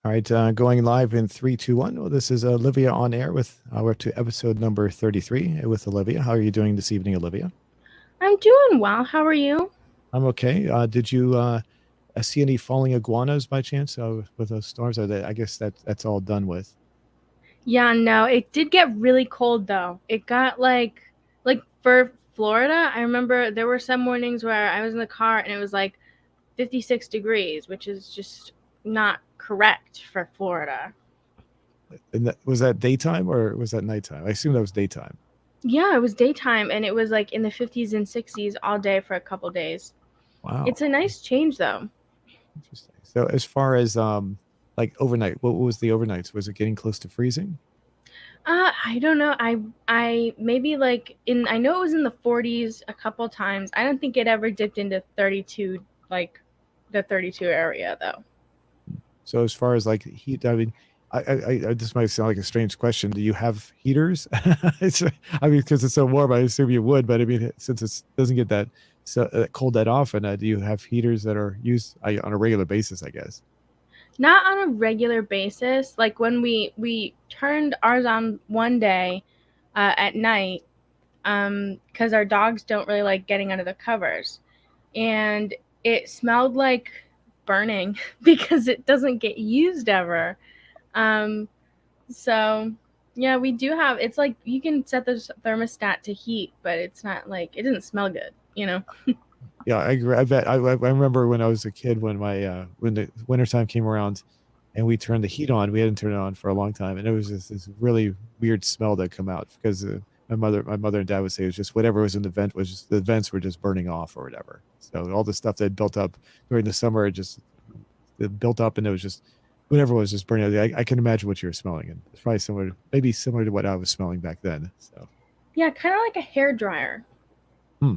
All right, going live in three, two, one. Well, this is Olivia on air with we're up to episode number 33 with Olivia. How are you doing this evening, Olivia? I'm doing well. How are you? I'm okay. Did you see any falling iguanas by chance with those storms? I guess that's all done with. Yeah, no, it did get really cold though. It got like for Florida, I remember there were some mornings where I was in the car and it was like 56 degrees, which is just not correct for Florida. And was that daytime or was that nighttime? I assume that was daytime. Yeah, it was daytime and it was like in the 50s and 60s all day for a couple days. It's Wow, a nice change though. interesting. So as far as like overnight, what was the overnights? Was it getting close to freezing? I don't know. I maybe like in I know it was in the 40s a couple times. I don't think it ever dipped into 32 like the 32 area though. So as far as like heat, I mean, this might sound like a strange question. Do you have heaters? I mean, because it's so warm, I assume you would. But I mean, since it doesn't get that cold that often, do you have heaters that are used on a regular basis? I guess. Not on a regular basis. Like when we turned ours on one day at night cuz our dogs don't really like getting under the covers. And it smelled like burning because it doesn't get used ever. Um So, yeah, we do have. It's like you can set the thermostat to heat, but it's not like it doesn't smell good, you know. Yeah, I agree. I bet. I remember when I was a kid when the wintertime came around, and we turned the heat on. We hadn't turned it on for a long time, and it was just this really weird smell that come out because my mother and dad would say it was just whatever was in the vent was just the vents were just burning off or whatever. So all the stuff that built up during the summer just it built up, and it was just whatever was just burning. I can imagine what you were smelling, and it's probably similar, maybe similar to what I was smelling back then. So. Yeah, kind of like a hair dryer. Hmm.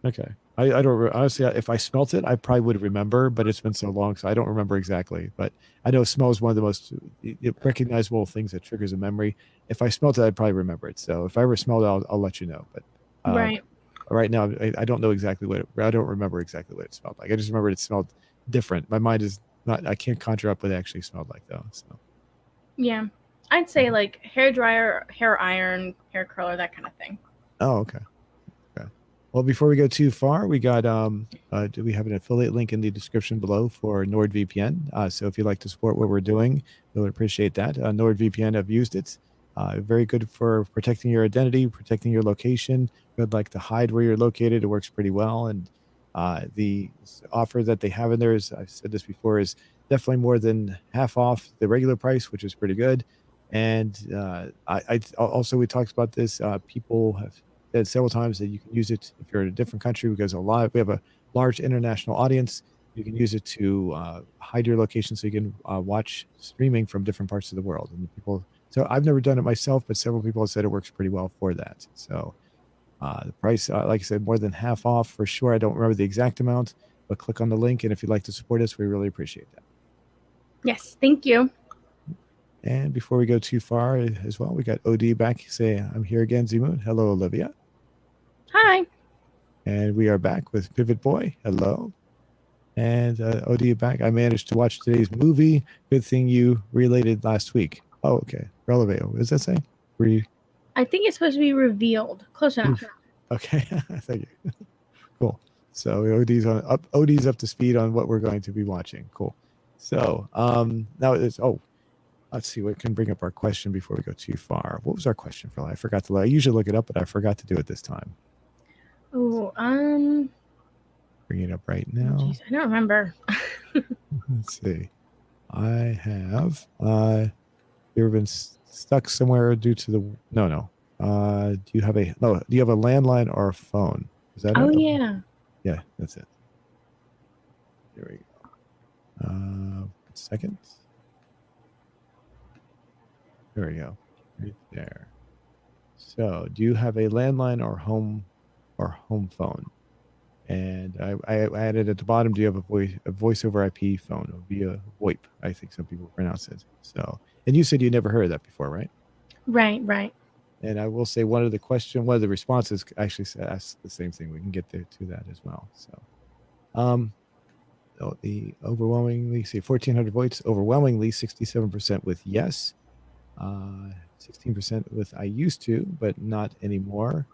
Okay. I don't honestly, if I smelt it, I probably would remember, but it's been so long, so I don't remember exactly. But I know smell is one of the most recognizable things that triggers a memory. If I smelt it, I'd probably remember it. So if I ever smelled it, I'll let you know. But uh, Right. right now, I don't know exactly I don't remember exactly what it smelled like. I just remember it smelled different. My mind is not, I can't conjure up what it actually smelled like though. So, Yeah. I'd say like hair dryer, hair iron, hair curler, that kind of thing. oh, okay. Okay. Well, before we go too far, we got do we have an affiliate link in the description below for NordVPN? So if you'd like to support what we're doing, we would appreciate that. NordVPN, I've used it. Very good for protecting your identity, protecting your location. If you'd like to hide where you're located, it works pretty well. And the offer that they have in there is, I've said this before, is definitely more than half off the regular price, which is pretty good. And I also we talked about this. People have said several times that you can use it if you're in a different country because we have a large international audience. You can use it to hide your location so you can watch streaming from different parts of the world. And people, so I've never done it myself, but several people have said it works pretty well for that. So the price, like I said, more than half off for sure. I don't remember the exact amount, but click on the link. And if you'd like to support us, we really appreciate that. Yes, thank you. And before we go too far as well, we got OD back. Say, I'm here again, Zmoon. Hello, Olivia. Hi. And we are back with Pivot Boy. Hello. And OD back. I managed to watch today's movie. Good thing you related last week. Oh, okay. Relevate. What does that say? I think it's supposed to be revealed. Close enough. Okay. Thank you. Cool. So OD's up to speed on what we're going to be watching. Cool. So now it's let's see what can bring up our question before we go too far. What was our question for? I forgot to. I usually look it up, but I forgot to do it this time. Oh, Bring it up right now. geez, I don't remember. Let's see. I have you ever been stuck somewhere due to the no. Do you have a landline or a phone? Is that Oh it? yeah. Yeah, that's it. There we go. Second. There we go. Right there. So, do you have a landline or home phone? And I added at the bottom, do you have a voice over IP phone or via VoIP? I think some people pronounce it. So, and you said you never heard of that before, right? Right. And I will say one of the responses actually asks the same thing. We can get there to that as well. So, the overwhelmingly, see, 1,400 votes, overwhelmingly 67% with yes, 16% with I used to, but not anymore,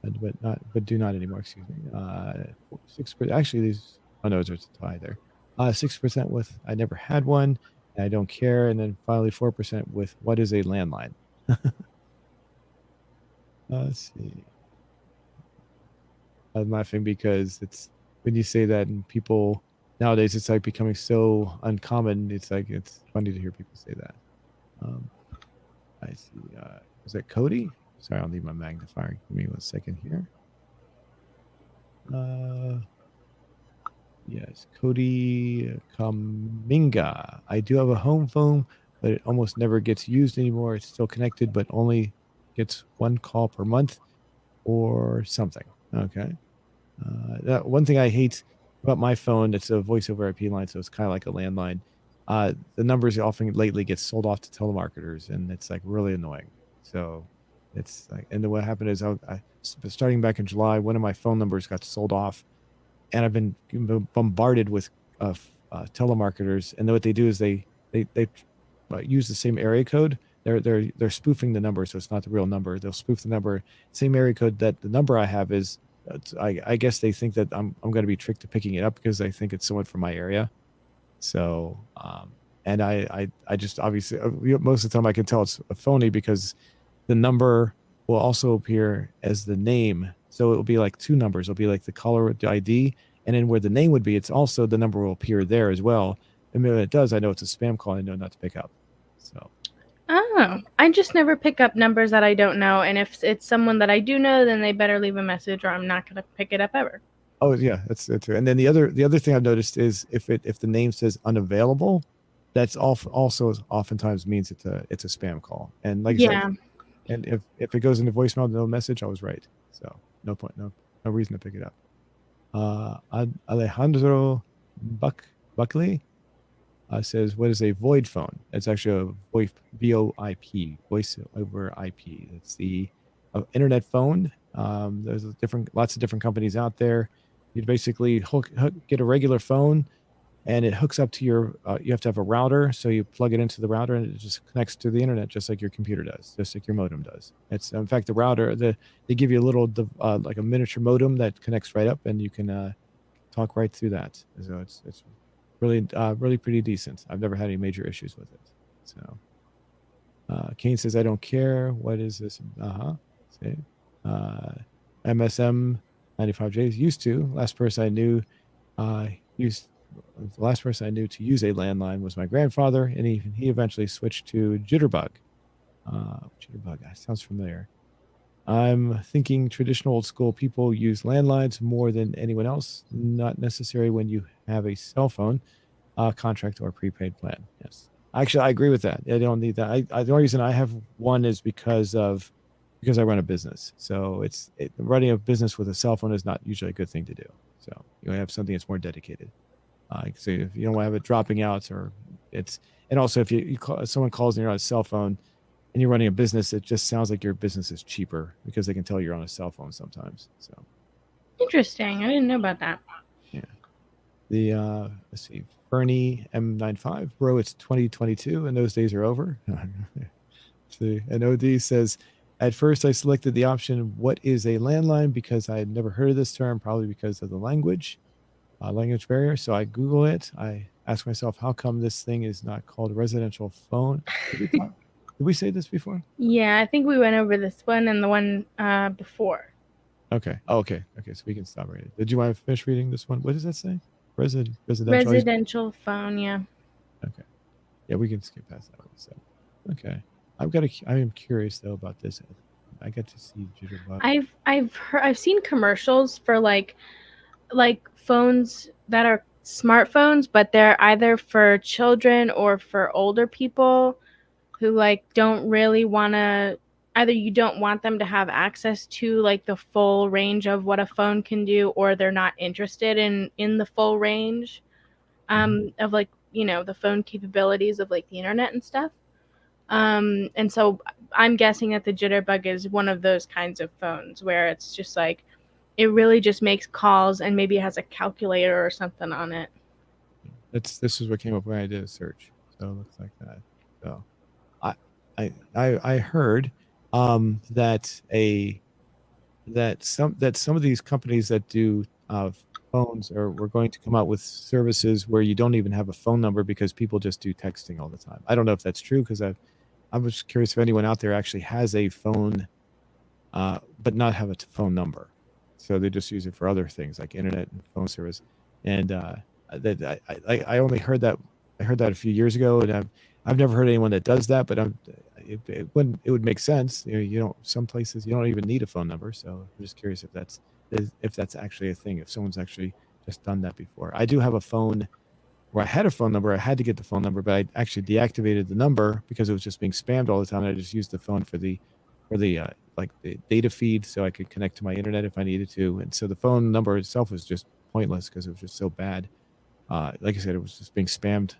but do not anymore. Excuse me. 6%. Actually, these. Oh no, there's a tie there. 6% with I never had one, and I don't care, and then finally 4% with what is a landline. Let's see. I'm laughing because it's when you say that, and people nowadays it's like becoming so uncommon. It's like it's funny to hear people say that. I see. Is that Cody? Sorry, I'll need my magnifier. Give me 1 second here. Yes, Cody Kaminga. I do have a home phone, but it almost never gets used anymore. It's still connected, but only gets 1 call per month or something. Okay. That one thing I hate about my phone, it's a voice over IP line, so it's kind of like a landline. The numbers often lately get sold off to telemarketers, and it's like really annoying. So it's like, and then what happened is starting back in July, one of my phone numbers got sold off, and I've been bombarded with telemarketers, and then what they do is they use the same area code. They're spoofing the number, so it's not the real number. They'll spoof the number, same area code that the number I have is. I guess they think that I'm going to be tricked to picking it up because they think it's someone from my area. So, and I just obviously most of the time I can tell it's a phony because the number will also appear as the name. So it will be like 2 numbers. It'll be like the caller ID, and then where the name would be, it's also the number will appear there as well. And when it does, I know it's a spam call. I know not to pick up. So. Oh, I just never pick up numbers that I don't know, and if it's someone that I do know, then they better leave a message, or I'm not going to pick it up ever. Oh yeah, that's true. And then the other thing I've noticed is if the name says unavailable, that's also oftentimes means it's a spam call. And like I said, and if it goes into voicemail, no message, I was right. So no point, no reason to pick it up. Alejandro Buckley says, "What is a void phone?" It's actually a VoIP, voice over IP. It's the internet phone. There's lots of different companies out there. You basically get a regular phone, and it hooks up to your. You have to have a router, so you plug it into the router, and it just connects to the internet, just like your computer does, just like your modem does. It's in fact the router. They give you a little like a miniature modem that connects right up, and you can talk right through that. So it's really pretty decent. I've never had any major issues with it. So Kane says, "I don't care. What is this?" See, MSM 95Js used to. Last person I knew to use a landline was my grandfather, and he eventually switched to Jitterbug. Jitterbug, that sounds familiar. I'm thinking traditional old school people use landlines more than anyone else. Not necessary when you have a cell phone, contract, or prepaid plan. Yes, actually, I agree with that. I don't need that. The only reason I have one is because I run a business. So running a business with a cell phone is not usually a good thing to do. So you have something that's more dedicated. So if you don't want to have it dropping out, and also if someone calls and you're on a cell phone and you're running a business, it just sounds like your business is cheaper because they can tell you're on a cell phone sometimes. So interesting. I didn't know about that. Yeah. Let's see, Fernie M95, bro, it's 2022 and those days are over. See, and OD says, at first I selected the option, what is a landline? Because I had never heard of this term, probably because of the language barrier. So I Google it. I ask myself, how come this thing is not called a residential phone? Did we say this before? Yeah, I think we went over this one and the one before. Okay. Oh, okay. So we can stop reading. Did you want to finish reading this one? What does that say? Residential phone, yeah. Okay. Yeah, we can skip past that one. So, okay. I am curious though about this. I got to see Jitterbug. I've seen commercials for like phones that are smartphones, but they're either for children or for older people who like don't really want to. Either you don't want them to have access to like the full range of what a phone can do, or they're not interested in the full range of like the phone capabilities of like the internet and stuff. And so I'm guessing that the Jitterbug is one of those kinds of phones where it's just like it really just makes calls and maybe it has a calculator or something on it. this is what came up when I did a search. So it looks like that. So I heard that some of these companies that do phones we're going to come out with services where you don't even have a phone number because people just do texting all the time. I don't know if that's true because I was curious if anyone out there actually has a phone, but not have a phone number. So they just use it for other things like internet and phone service. And that I only heard that I heard that a few years ago, and I've never heard anyone that does that. But it would make sense. You know, some places you don't even need a phone number. So I'm just curious if that's actually a thing. If someone's actually just done that before. I do have a phone where I had a phone number. I had to get the phone number, but I actually deactivated the number because it was just being spammed all the time. And I just used the phone for the like the data feed so I could connect to my internet if I needed to. And so the phone number itself was just pointless because it was just so bad. Like I said, it was just being spam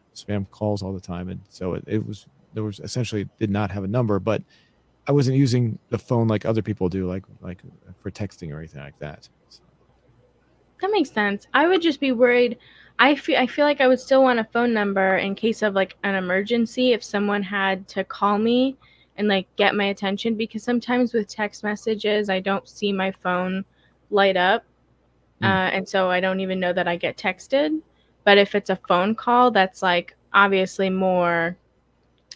calls all the time. And so there was essentially did not have a number, but I wasn't using the phone like other people do, like for texting or anything like that. So, That makes sense. I would just be worried. I feel like I would still want a phone number in case of like an emergency if someone had to call me and like get my attention, because sometimes with text messages I don't see my phone light up, and so I don't even know that I get texted. But if it's a phone call, that's like obviously more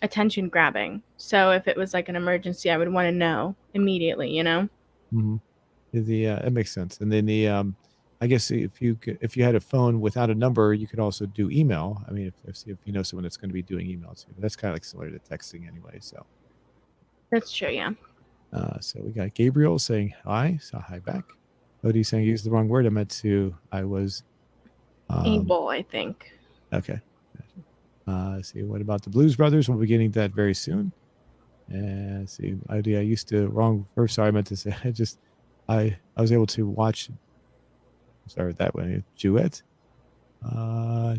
attention grabbing. So if it was like an emergency, I would want to know immediately, you know? mhm. It makes sense. And then I guess if you had a phone without a number, you could also do email. I mean, if you know someone that's going to be doing emails, that's kind of like similar to texting anyway. So, That's true, yeah. so we got Gabriel saying hi, so hi back. Odie saying use the wrong word. I meant to. I was Able, I think. okay. See what about the Blues Brothers? We'll be getting that very soon. And see, I used to wrong. Or sorry, I meant to say I was able to watch. Sorry, that one duet.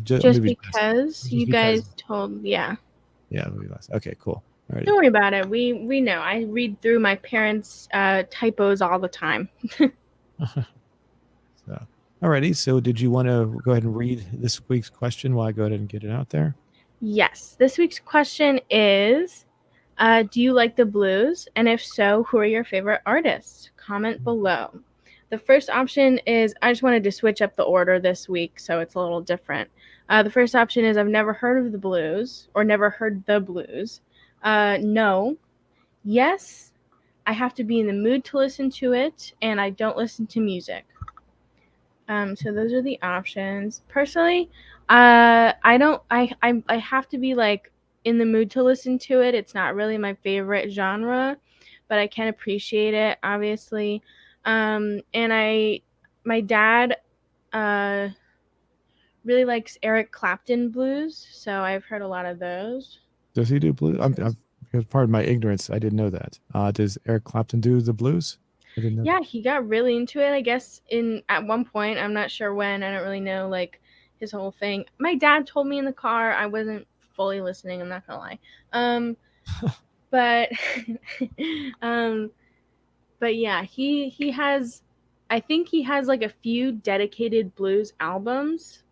Just Maybe because just you because. guys told, yeah. Yeah, maybe last. Okay, cool. Alrighty. Don't worry about it. We know. I read through my parents' typos all the time. So, alrighty. So, did you want to go ahead and read this week's question while I go ahead and get it out there? Yes. This week's question is, do you like the blues? And if so, who are your favorite artists? Comment below. The first option is, I just wanted to switch up the order this week so it's a little different. The first option is, I've never heard of the blues or never heard the blues. No. Yes, I have to be in the mood to listen to it, and I don't listen to music. So those are the options. Personally, I don't. I have to be like in the mood to listen to it. It's not really my favorite genre, but I can appreciate it, obviously. And my dad, uh, really likes Eric Clapton blues, so I've heard a lot of those. Does he do blues? Because pardon my ignorance, I didn't know that. Does Eric Clapton do the blues? I didn't know Yeah, that. he got really into it, I guess, in at one point. I'm not sure when. I don't really know like his whole thing. My dad told me in the car. I wasn't fully listening, I'm not gonna lie. But um but yeah, he has, I think he has like a few dedicated blues albums.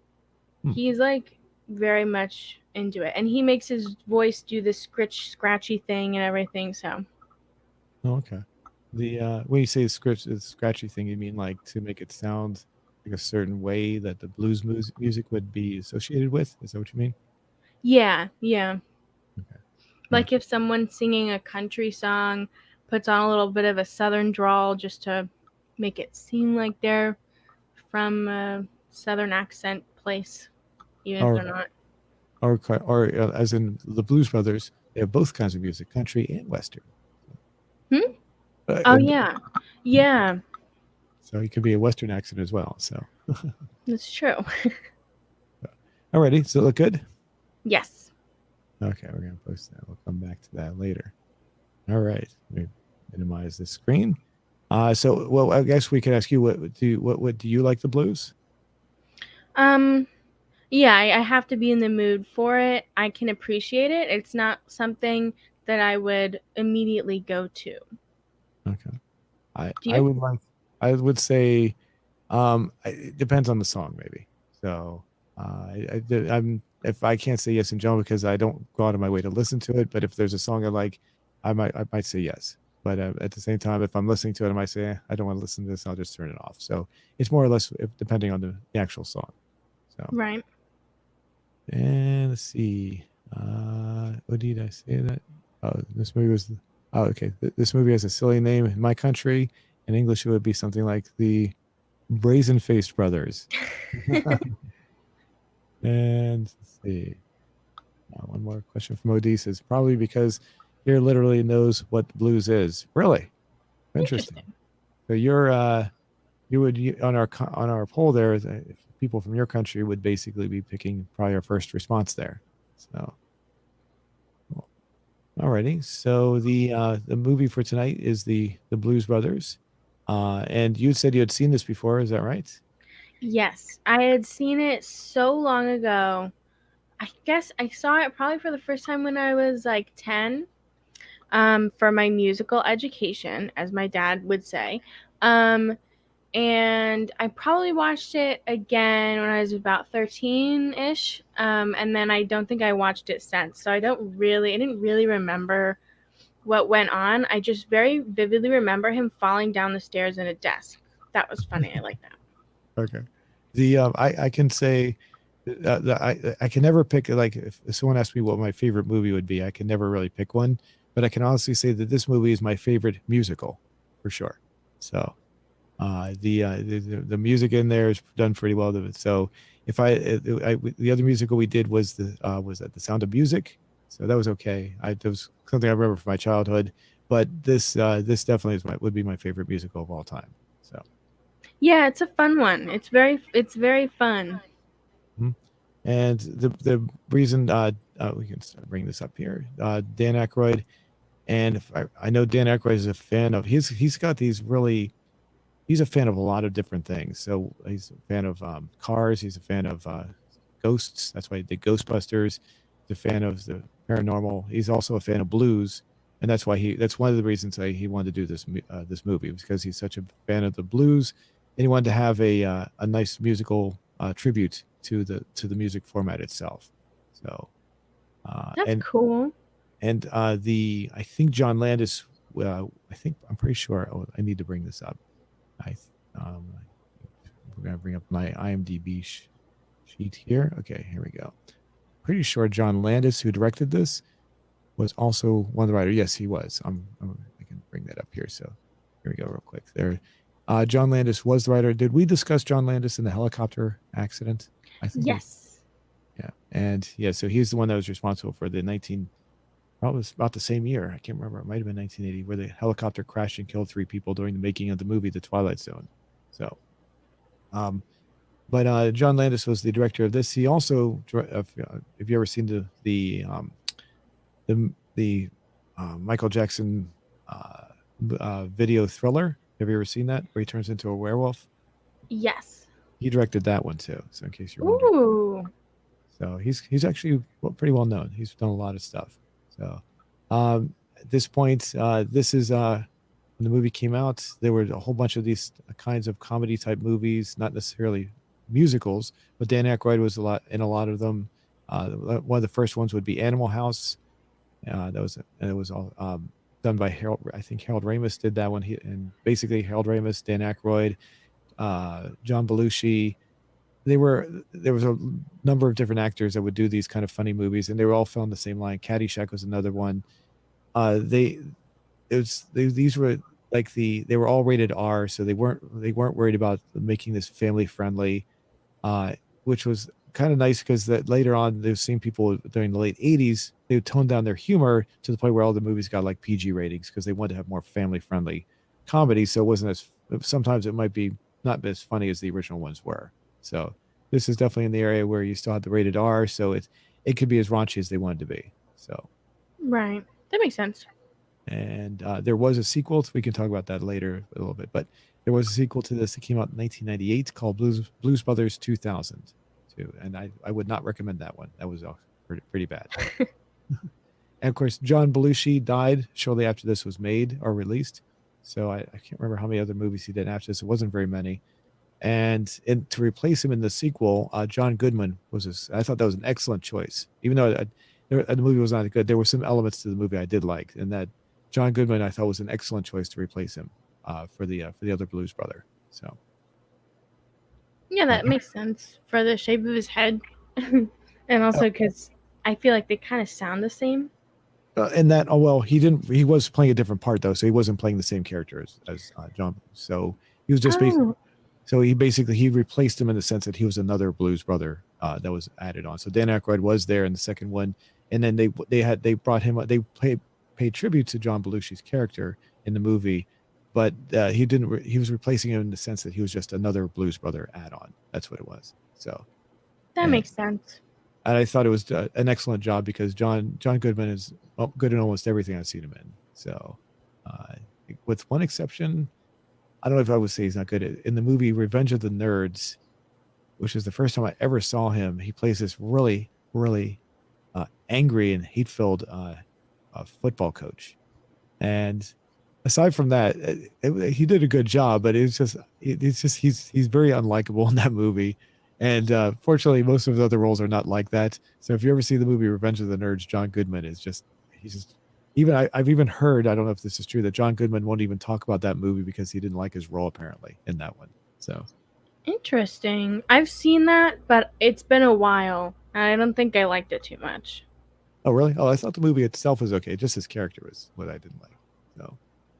He's like very much into it. And he makes his voice do this scratchy thing and everything, so Oh, okay. When you say scratchy thing, you mean like to make it sound like a certain way that the music would be associated with? Is that what you mean? yeah, yeah. Okay. Like Gotcha. if someone singing a country song puts on a little bit of a southern drawl just to make it seem like they're from a southern accent place, even if they're Or not. as in the Blues Brothers, they have both kinds of music, country and western. Hmm? Oh And yeah, yeah, so it could be a western accent as well. So, that's true. alrighty. Does it look good? Yes. Okay, we're gonna post that. We'll come back to that later. All right. Let me minimize the screen. So well, I guess we could ask you what do you like the blues? Um. Yeah, I have to be in the mood for it. I can appreciate it. It's not something that I would immediately go to. Okay. I Do I you? would like I would say it depends on the song maybe. So I'm if I can't say yes in general because I don't go out of my way to listen to it, but if there's a song I like, I might say yes. But at the same time, if I'm listening to it, I might say I don't want to listen to this. I'll just turn it off. So it's more or less depending on the actual song. So Right. and let's see. What did I say that? Oh, this movie was. Oh, okay. This movie has a silly name in my country. In English, it would be something like the Brazen Faced Brothers. And let's see. One more question from Odise is probably because here literally knows what blues is. Really interesting. Interesting. So on our poll there, people from your country would basically be picking probably our first response there. So, alrighty. So the movie for tonight is the Blues Brothers, and you said you had seen this before. Is that right? Yes, I had seen it so long ago. I guess I saw it probably for the first time when I was like 10, for my musical education, as my dad would say. And I probably watched it again when I was about 13-ish. And then I don't think I watched it since. So I didn't really remember what went on. I just very vividly remember him falling down the stairs in a desk. That was funny. I like that. Okay. The I can say that I can never pick like if someone asks me what my favorite movie would be, I can never really pick one, but I can honestly say that this movie is my favorite musical for sure. So the music in there is done pretty well. So if the other musical we did was that The Sound of Music, so that was okay. That was something I remember from my childhood, but this definitely would be my favorite musical of all time. So. Yeah, it's a fun one. It's very fun. Mhm. And the reason we can bring this up here, Dan Aykroyd, and if I know Dan Aykroyd is a fan of he's got these really he's a fan of a lot of different things. So he's a fan of cars. He's a fan of ghosts. That's why he did Ghostbusters. He's a fan of the paranormal. He's also a fan of blues, and that's one of the reasons he wanted to do this movie was because he's such a fan of the blues, and he wanted to have a nice musical tribute to the music format itself. So That's cool. and the I think John Landis. I'm pretty sure. Oh, I need to bring this up. I we're gonna bring up my IMDb sheet here. Okay, here we go. Pretty sure John Landis, who directed this, was also one of the writers. Yes, he was. I can bring that up here. So here we go, real quick. There, John Landis was the writer. Did we discuss John Landis in the helicopter accident? I think. Yes. Yeah, and yeah, so he's the one that was responsible for the 19. Probably was about the same year. I can't remember. It might have been 1980, where the helicopter crashed and killed 3 people during the making of the movie The Twilight Zone. So, um, but John Landis was the director of this. He also, if you ever seen the Michael Jackson video Thriller, have you ever seen that where he turns into a werewolf? Yes. He directed that one too. So in case you're wondering, so he's actually pretty well known. He's done a lot of stuff. So at this point, this is when the movie came out. There were a whole bunch of these kinds of comedy type movies, not necessarily musicals, but Dan Aykroyd was in a lot of them. One of the first ones would be Animal House. It was all done by Harold. I think Harold Ramis did that one. And basically Harold Ramis, Dan Aykroyd, John Belushi. There was a number of different actors that would do these kind of funny movies, and they were all filmed the same line. Caddyshack was another one. These were like they were all rated R, so they weren't worried about making this family friendly, which was kind of nice because that later on they've seen people during the late 80s, they would tone down their humor to the point where all the movies got like PG ratings because they wanted to have more family friendly comedy, so it wasn't as sometimes it might be not as funny as the original ones were. So this is definitely in the area where you still have the rated R, so it could be as raunchy as they wanted to be. So Right. That makes sense. and there was a sequel. We can talk about that later a little bit, but there was a sequel to this that came out in 1998 called Blues Brothers 2000 too, and I would not recommend that one. That was pretty bad. And of course, John Belushi died shortly after this was made or released. So I can't remember how many other movies he did after this. It wasn't very many. And to replace him in the sequel, John Goodman I thought that was an excellent choice. Even though the movie was not good, there were some elements to the movie I did like, and that John Goodman I thought was an excellent choice to replace him for the other Blues Brother. So Yeah, that makes sense for the shape of his head, and also because I feel like they kind of sound the same. And that he was playing a different part though, so he wasn't playing the same character as John. So he was just basically he replaced him in the sense that he was another Blues Brother that was added on. So Dan Aykroyd was there in the second one, and then they brought him. They paid tribute to John Belushi's character in the movie, but he didn't. He was replacing him in the sense that he was just another Blues Brother add-on. That's what it was. So that makes sense. And I thought it was an excellent job because John Goodman is good in almost everything I've seen him in. So, with one exception, I don't know if I would say he's not good. In the movie Revenge of the Nerds, which is the first time I ever saw him, he plays this really, really angry and hate-filled football coach. And aside from that, he did a good job, but he's very unlikable in that movie. And fortunately, most of his other roles are not like that. So if you ever see the movie Revenge of the Nerds, John Goodman is I've even heard, I don't know if this is true, that John Goodman won't even talk about that movie because he didn't like his role apparently in that one. So interesting. I've seen that, but it's been a while. And I don't think I liked it too much. Oh, really? Oh, I thought the movie itself was okay. Just his character was what I didn't like. So,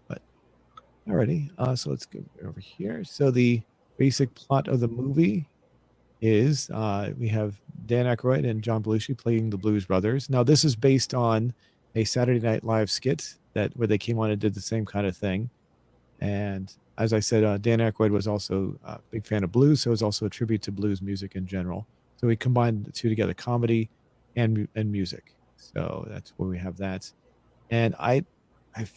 but alrighty. So let's go over here. So the basic plot of the movie is we have Dan Aykroyd and John Belushi playing the Blues Brothers. Now, this is based on a Saturday Night Live skit where they came on and did the same kind of thing. And as I said, Dan Aykroyd was also a big fan of blues, so it was also a tribute to blues music in general. So we combined the two together, comedy and music. So that's where we have that. And I've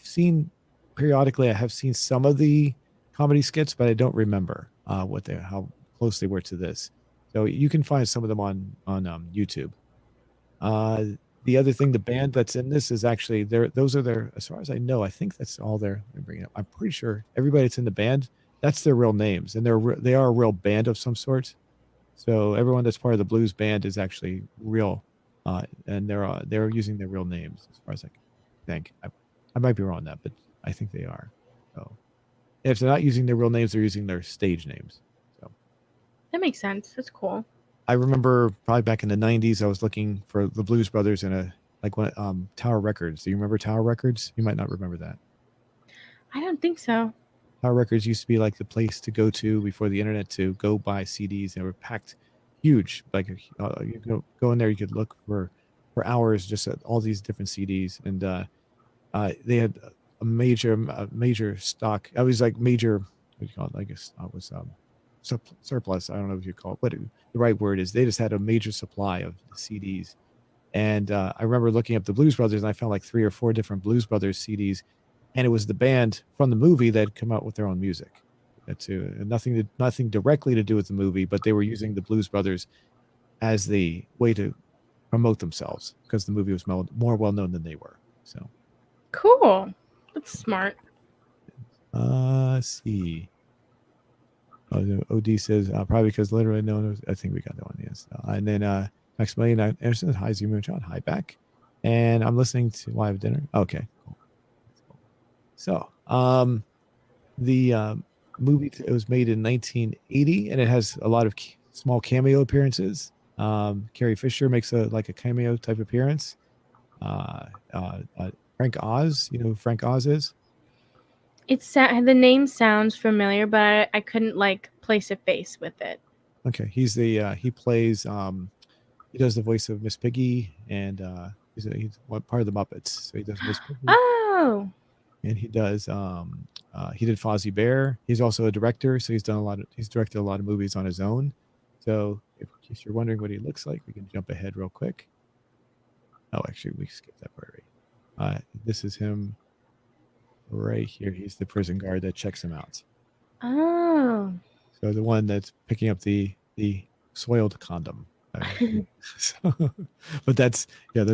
seen periodically, I have seen some of the comedy skits, but I don't remember how close they were to this. So you can find some of them on YouTube. The other thing, the band that's in this is actually those are their, as far as I know, I think that's all their. Let me bring it up. I'm pretty sure everybody that's in the band, that's their real names, and they are a real band of some sort. So everyone that's part of the blues band is actually real, and they're using their real names as far as I can think. I might be wrong on that, but I think they are. So if they're not using their real names, they're using their stage names. That makes sense. That's cool. I remember probably back in the 90s, I was looking for the Blues Brothers in Tower Records. Do you remember Tower Records? You might not remember that. I don't think so. Tower Records used to be like the place to go to before the internet to go buy CDs. They were packed huge. Like you go in there, you could look for hours just at all these different CDs. And they had a major stock. I was like major, what do you call it? I guess I was surplus. I don't know if you call it what the right word is. They just had a major supply of CDs. And I remember looking up the Blues Brothers, and I found like 3 or 4 different Blues Brothers CDs, and it was the band from the movie that had come out with their own music. Nothing directly to do with the movie, but they were using the Blues Brothers as the way to promote themselves because the movie was more well known than they were. So cool. That's smart. Let's see. OD says probably because literally no one. I think we got that one. Yes. And then Maximilian Anderson, hi Zemo John, hi back, and I'm listening to live dinner. Okay, cool. So the movie, it was made in 1980, and it has a lot of small cameo appearances. Carrie Fisher makes a cameo type appearance. Frank Oz, you know who Frank Oz is? The name sounds familiar, but I couldn't place a face with it. Okay, he's he plays he does the voice of Miss Piggy, and he's one part of the Muppets. So he does Miss Piggy. Oh. And he does he did Fozzie Bear. He's also a director, so he's directed a lot of movies on his own. So in case you're wondering what he looks like, we can jump ahead real quick. Oh, actually we skipped that part already. This is him right here. He's the prison guard that checks him out. Oh. So the one that's picking up the soiled condom. But that's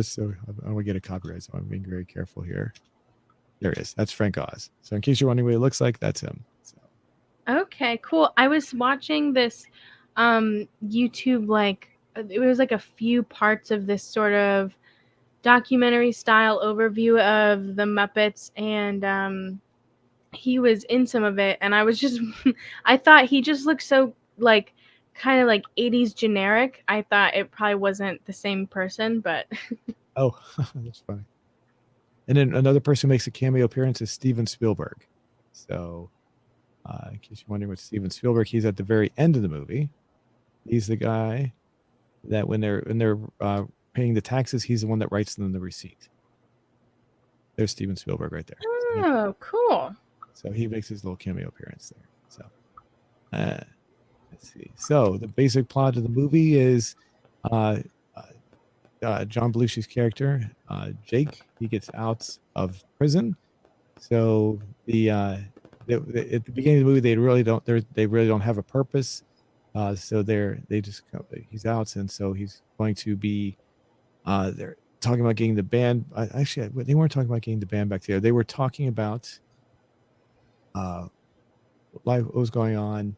so I don't want to get a copyright, so I'm being very careful here. There it is. That's Frank Oz. So in case you're wondering what he looks like, that's him. So Okay, cool. I was watching this YouTube, like it was like a few parts of this sort of documentary style overview of the Muppets, and he was in some of it, and I was just I thought he just looked so like kind of like 80s generic. I thought it probably wasn't the same person, but Oh, that's funny. And then another person who makes a cameo appearance is Steven Spielberg. So, in case you're wondering what Steven Spielberg, he's at the very end of the movie. He's the guy that when they're paying the taxes, he's the one that writes them the receipt. There's Steven Spielberg right there. oh, cool. So he makes his little cameo appearance there. So, let's see. So the basic plot of the movie is John Belushi's character, Jake, he gets out of prison. So at the beginning of the movie, they really don't have a purpose. So he's out, and so he's going to be. They're talking about getting the band. Actually, they weren't talking about getting the band back together. They were talking about what was going on.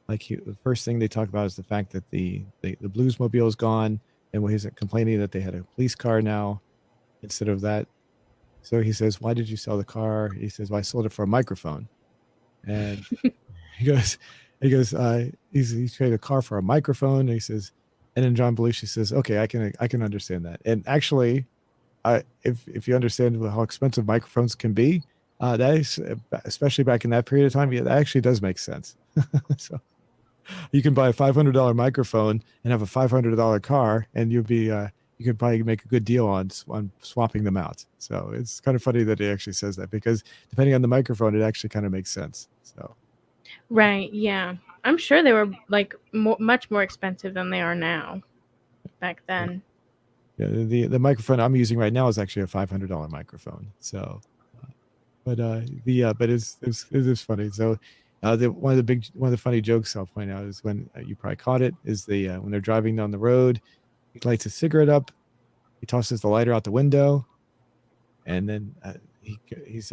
Like the first thing they talk about is the fact that the Bluesmobile is gone, and he's complaining that they had a police car now instead of that. So he says, "Why did you sell the car?" He says, "Well, I sold it for a microphone." And he goes, he's traded a car for a microphone. And he says, and then John Belushi says, "Okay, I can understand that." And actually, if you understand how expensive microphones can be, that is, especially back in that period of time, yeah, that actually does make sense. So you can buy a $500 microphone and have a $500 car, and you could probably make a good deal on swapping them out. So it's kind of funny that he actually says that, because depending on the microphone, it actually kind of makes sense. So Right, yeah. I'm sure they were like much more expensive than they are now back then. yeah, the microphone I'm using right now is actually a $500 microphone. So, but it's funny. So, one of the funny jokes I'll point out is when you probably caught it is when they're driving down the road, he lights a cigarette up, he tosses the lighter out the window, and then he's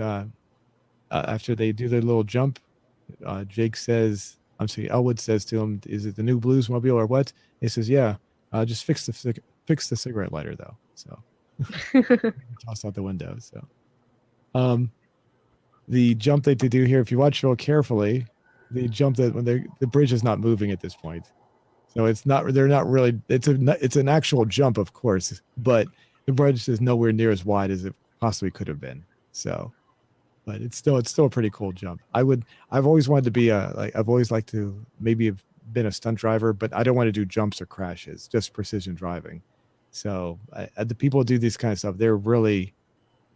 after they do their little jump, Jake says, I'm sorry, Elwood says to him, "Is it the new Bluesmobile or what?" He says, "Yeah, just fix the cigarette lighter though." So toss out the window. So, the jump that they do here, if you watch real carefully, the jump that when the bridge is not moving at this point, so they're not really. It's an actual jump, of course, but the bridge is nowhere near as wide as it possibly could have been. So, but it's still a pretty cool jump. I've always wanted to be I've always liked to maybe have been a stunt driver, but I don't want to do jumps or crashes, just precision driving. So the people who do this kind of stuff, they're really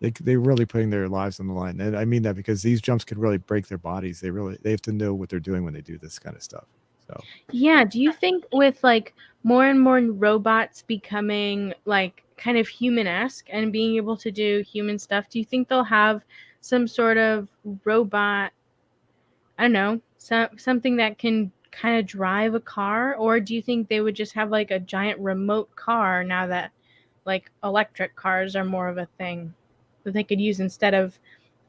putting their lives on the line. And I mean that because these jumps could really break their bodies. They have to know what they're doing when they do this kind of stuff. So Yeah, do you think with like more and more robots becoming like kind of human-esque and being able to do human stuff, do you think they'll have some sort of robot, I don't know, something that can kind of drive a car? Or do you think they would just have like a giant remote car now that like electric cars are more of a thing that they could use instead of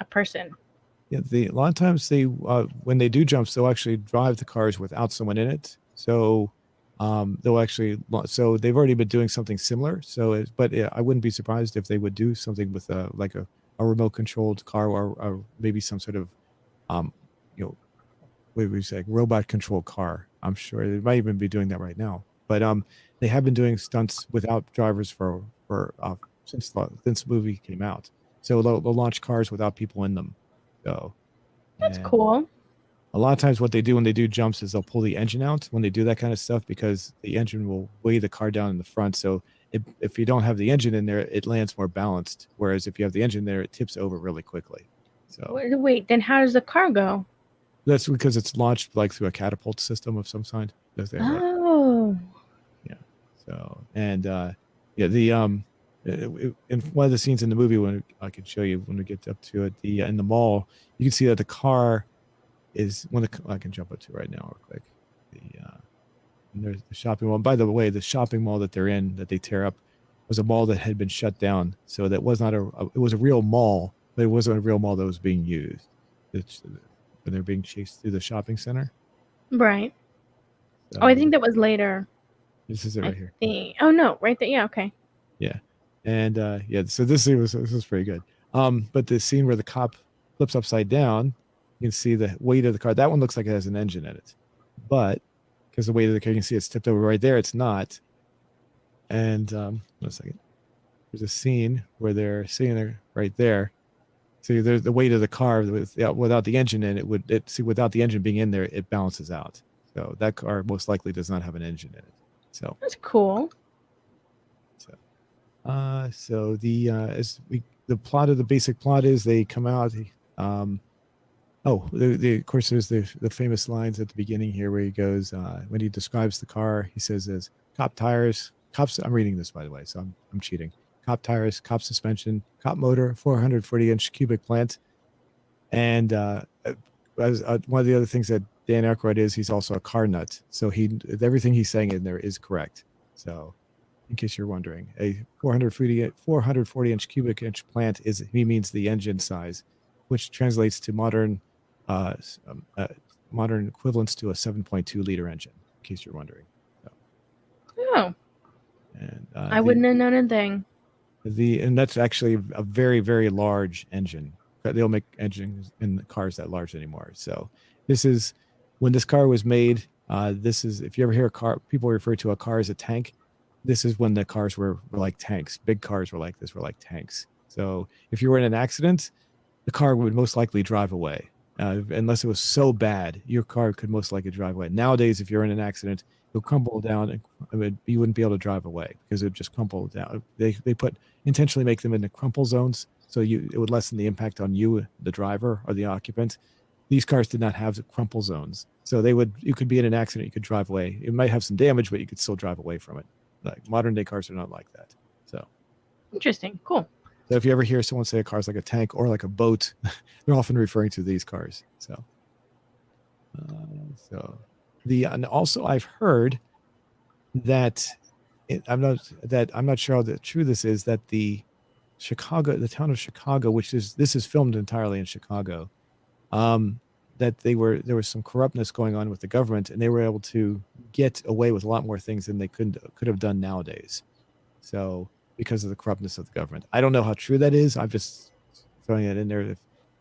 a person? yeah, a lot of times when they do jumps, they'll actually drive the cars without someone in it. So they've already been doing something similar. But yeah, I wouldn't be surprised if they would do something with a remote controlled car or maybe some sort of um, you know, what would we say, robot controlled car. I'm sure they might even be doing that right now. But they have been doing stunts without drivers for since the movie came out. So they'll launch cars without people in them. So That's and cool. a lot of times what they do when they do jumps is they'll pull the engine out when they do that kind of stuff, because the engine will weigh the car down in the front. So if you don't have the engine in there, it lands more balanced. Whereas if you have the engine there, it tips over really quickly. So Wait, then how does the car go? that's because it's launched like through a catapult system of some kind. Oh. Yeah. So in one of the scenes in the movie, when I can show you when we get up to it, in the mall, you can see that the car is I can jump up to right now real quick. And there's the shopping mall. And by the way, the shopping mall that they're in, that they tear up, was a mall that had been shut down. So that was not it was a real mall, but it wasn't a real mall that was being used. when they're being chased through the shopping center. Right. So Oh, I think that was later. this is it right here. Oh no, right there. Yeah, okay. Yeah. And yeah, so this was pretty good. But the scene where the cop flips upside down, you can see the weight of the car. That one looks like it has an engine in it. But because the weight of the car, you can see it's tipped over right there. It's not. And one second. There's a scene where they're sitting there right there. See, there's the weight of the car without the engine in it without the engine being in there, it balances out. So that car most likely does not have an engine in it. So That's cool. So the plot of the basic plot is they come out. Of course there's the famous lines at the beginning here where he goes when he describes the car, he says as cop tires, cops. I'm reading this by the way, so I'm cheating. Cop tires, cop suspension, cop motor, 440-inch cubic plant, and as one of the other things that Dan Aykroyd is, he's also a car nut. So everything he's saying in there is correct. So in case you're wondering, a 440-inch cubic inch plant he means the engine size, which translates to modern equivalents to a 7.2 liter engine. In case you're wondering. So, Oh, and I wouldn't have known a thing. And that's actually a very, very large engine. They don't make engines in cars that large anymore. So this is when this car was made. This is, if you ever hear people refer to a car as a tank. This is when the cars were like tanks. Big cars were like this, were like tanks. So if you were in an accident, the car would most likely drive away. Unless it was so bad, your car could most likely drive away. Nowadays, if you're in an accident, it'll crumple down and you wouldn't be able to drive away because it would just crumple down. They intentionally make them into crumple zones so it would lessen the impact on you, the driver or the occupant. These cars did not have the crumple zones. So you could be in an accident, you could drive away. It might have some damage, but you could still drive away from it. Like modern day cars are not like that. So interesting. Cool. So if you ever hear someone say a car's like a tank or like a boat, they're often referring to these cars. So, and also I've heard that I'm not sure how true this is, that the town of Chicago, this is filmed entirely in Chicago, that there was some corruptness going on with the government, and they were able to get away with a lot more things than they could have done nowadays. So because of the corruptness of the government, I don't know how true that is. I'm just throwing it in there.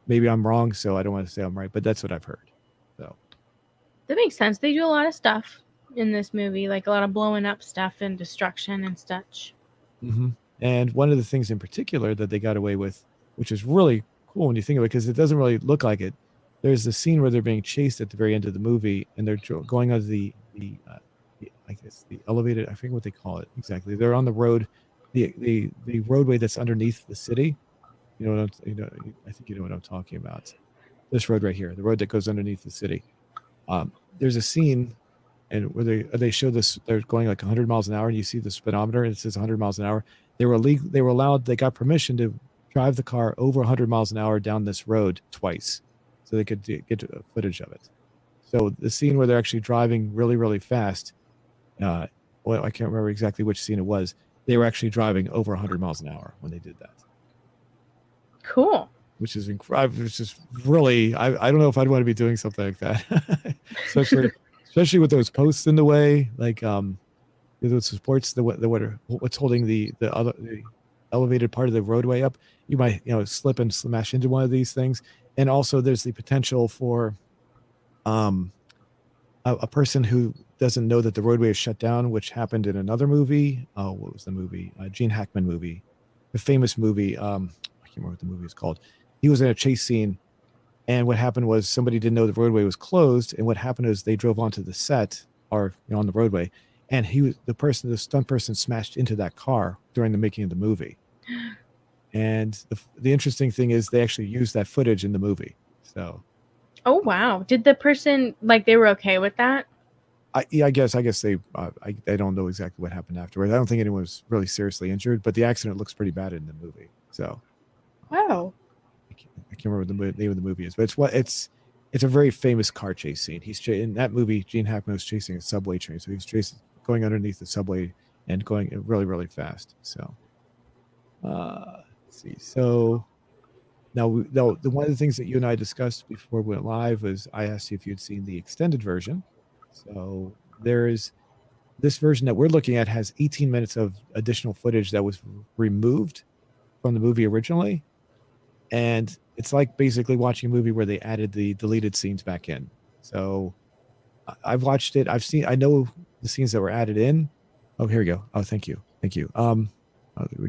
Maybe I'm wrong, so I don't want to say I'm right, but that's what I've heard. So that makes sense. They do a lot of stuff in this movie, like a lot of blowing up stuff and destruction and such. Mm-hmm. And one of the things in particular that they got away with, which is really cool when you think of it, because it doesn't really look like it. There's the scene where they're being chased at the very end of the movie, and they're going on the elevated. I forget what they call it exactly. They're on the road, the roadway that's underneath the city. I think you know what I'm talking about. This road right here, the road that goes underneath the city. There's a scene, and where they show this. They're going like 100 miles an hour, and you see the speedometer, and it says 100 miles an hour. They got permission to drive the car over 100 miles an hour down this road twice, so they could get footage of it. So the scene where they're actually driving really, really fast, I can't remember exactly which scene it was. They were actually driving over 100 miles an hour when they did that. Cool. Which is incredible. It's just really, I don't know if I'd want to be doing something like that, especially with those posts in the way, like those supports, what's holding the elevated part of the roadway up. You might slip and smash into one of these things. And also there's the potential for a person who doesn't know that the roadway is shut down, which happened in another movie. What was the movie? Gene Hackman movie, the famous movie. I can't remember what the movie is called. He was in a chase scene, and what happened was somebody didn't know the roadway was closed, and what happened is they drove onto the set or on the roadway, and the stunt person smashed into that car during the making of the movie. And the interesting thing is they actually used that footage in the movie. So, oh wow! Did the person they were okay with that? I guess they I don't know exactly what happened afterwards. I don't think anyone was really seriously injured, but the accident looks pretty bad in the movie. So, wow. I can't remember what the name of the movie is, but it's a very famous car chase scene. In that movie, Gene Hackman was chasing a subway train, so he's going underneath the subway and going really, really fast. So, let's see. So, now the one of the things that you and I discussed before we went live was I asked you if you'd seen the extended version. So there is this version that we're looking at has 18 minutes of additional footage that was removed from the movie originally, and it's like basically watching a movie where they added the deleted scenes back in. So I've watched it. I know the scenes that were added in. Oh, here we go. Oh, thank you. We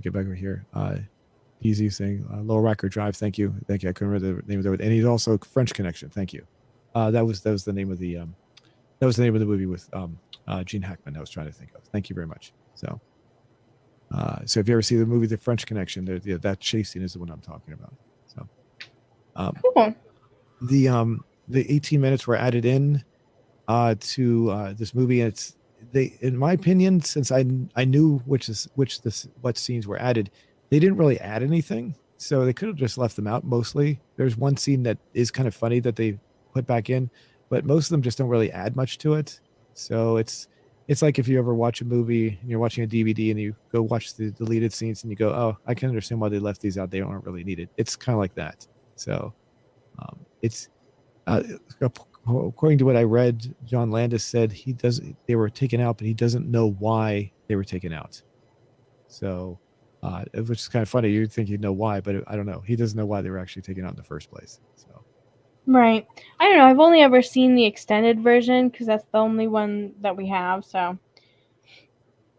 get back over here. Easy saying Lower Record Drive. Thank you. I couldn't remember the name of the, and he's also French Connection. Thank you. That was the name of the movie with Gene Hackman. I was trying to think of. Thank you very much. So if you ever see the movie The French Connection, that chase scene is the one I'm talking about. So Cool. the 18 minutes were added in to this movie, and in my opinion, since I knew what scenes were added, they didn't really add anything, so they could have just left them out mostly. There's one scene that is kind of funny that they put back in, but most of them just don't really add much to it. So it's like if you ever watch a movie and you're watching a DVD and you go watch the deleted scenes and you go, oh, I can understand why they left these out. They aren't really needed. It's kind of like that. So it's according to what I read, John Landis said they were taken out, but he doesn't know why they were taken out. So which is kind of funny. You'd think he'd know why, but I don't know. He doesn't know why they were actually taken out in the first place. So Right. I don't know. I've only ever seen the extended version because that's the only one that we have. So.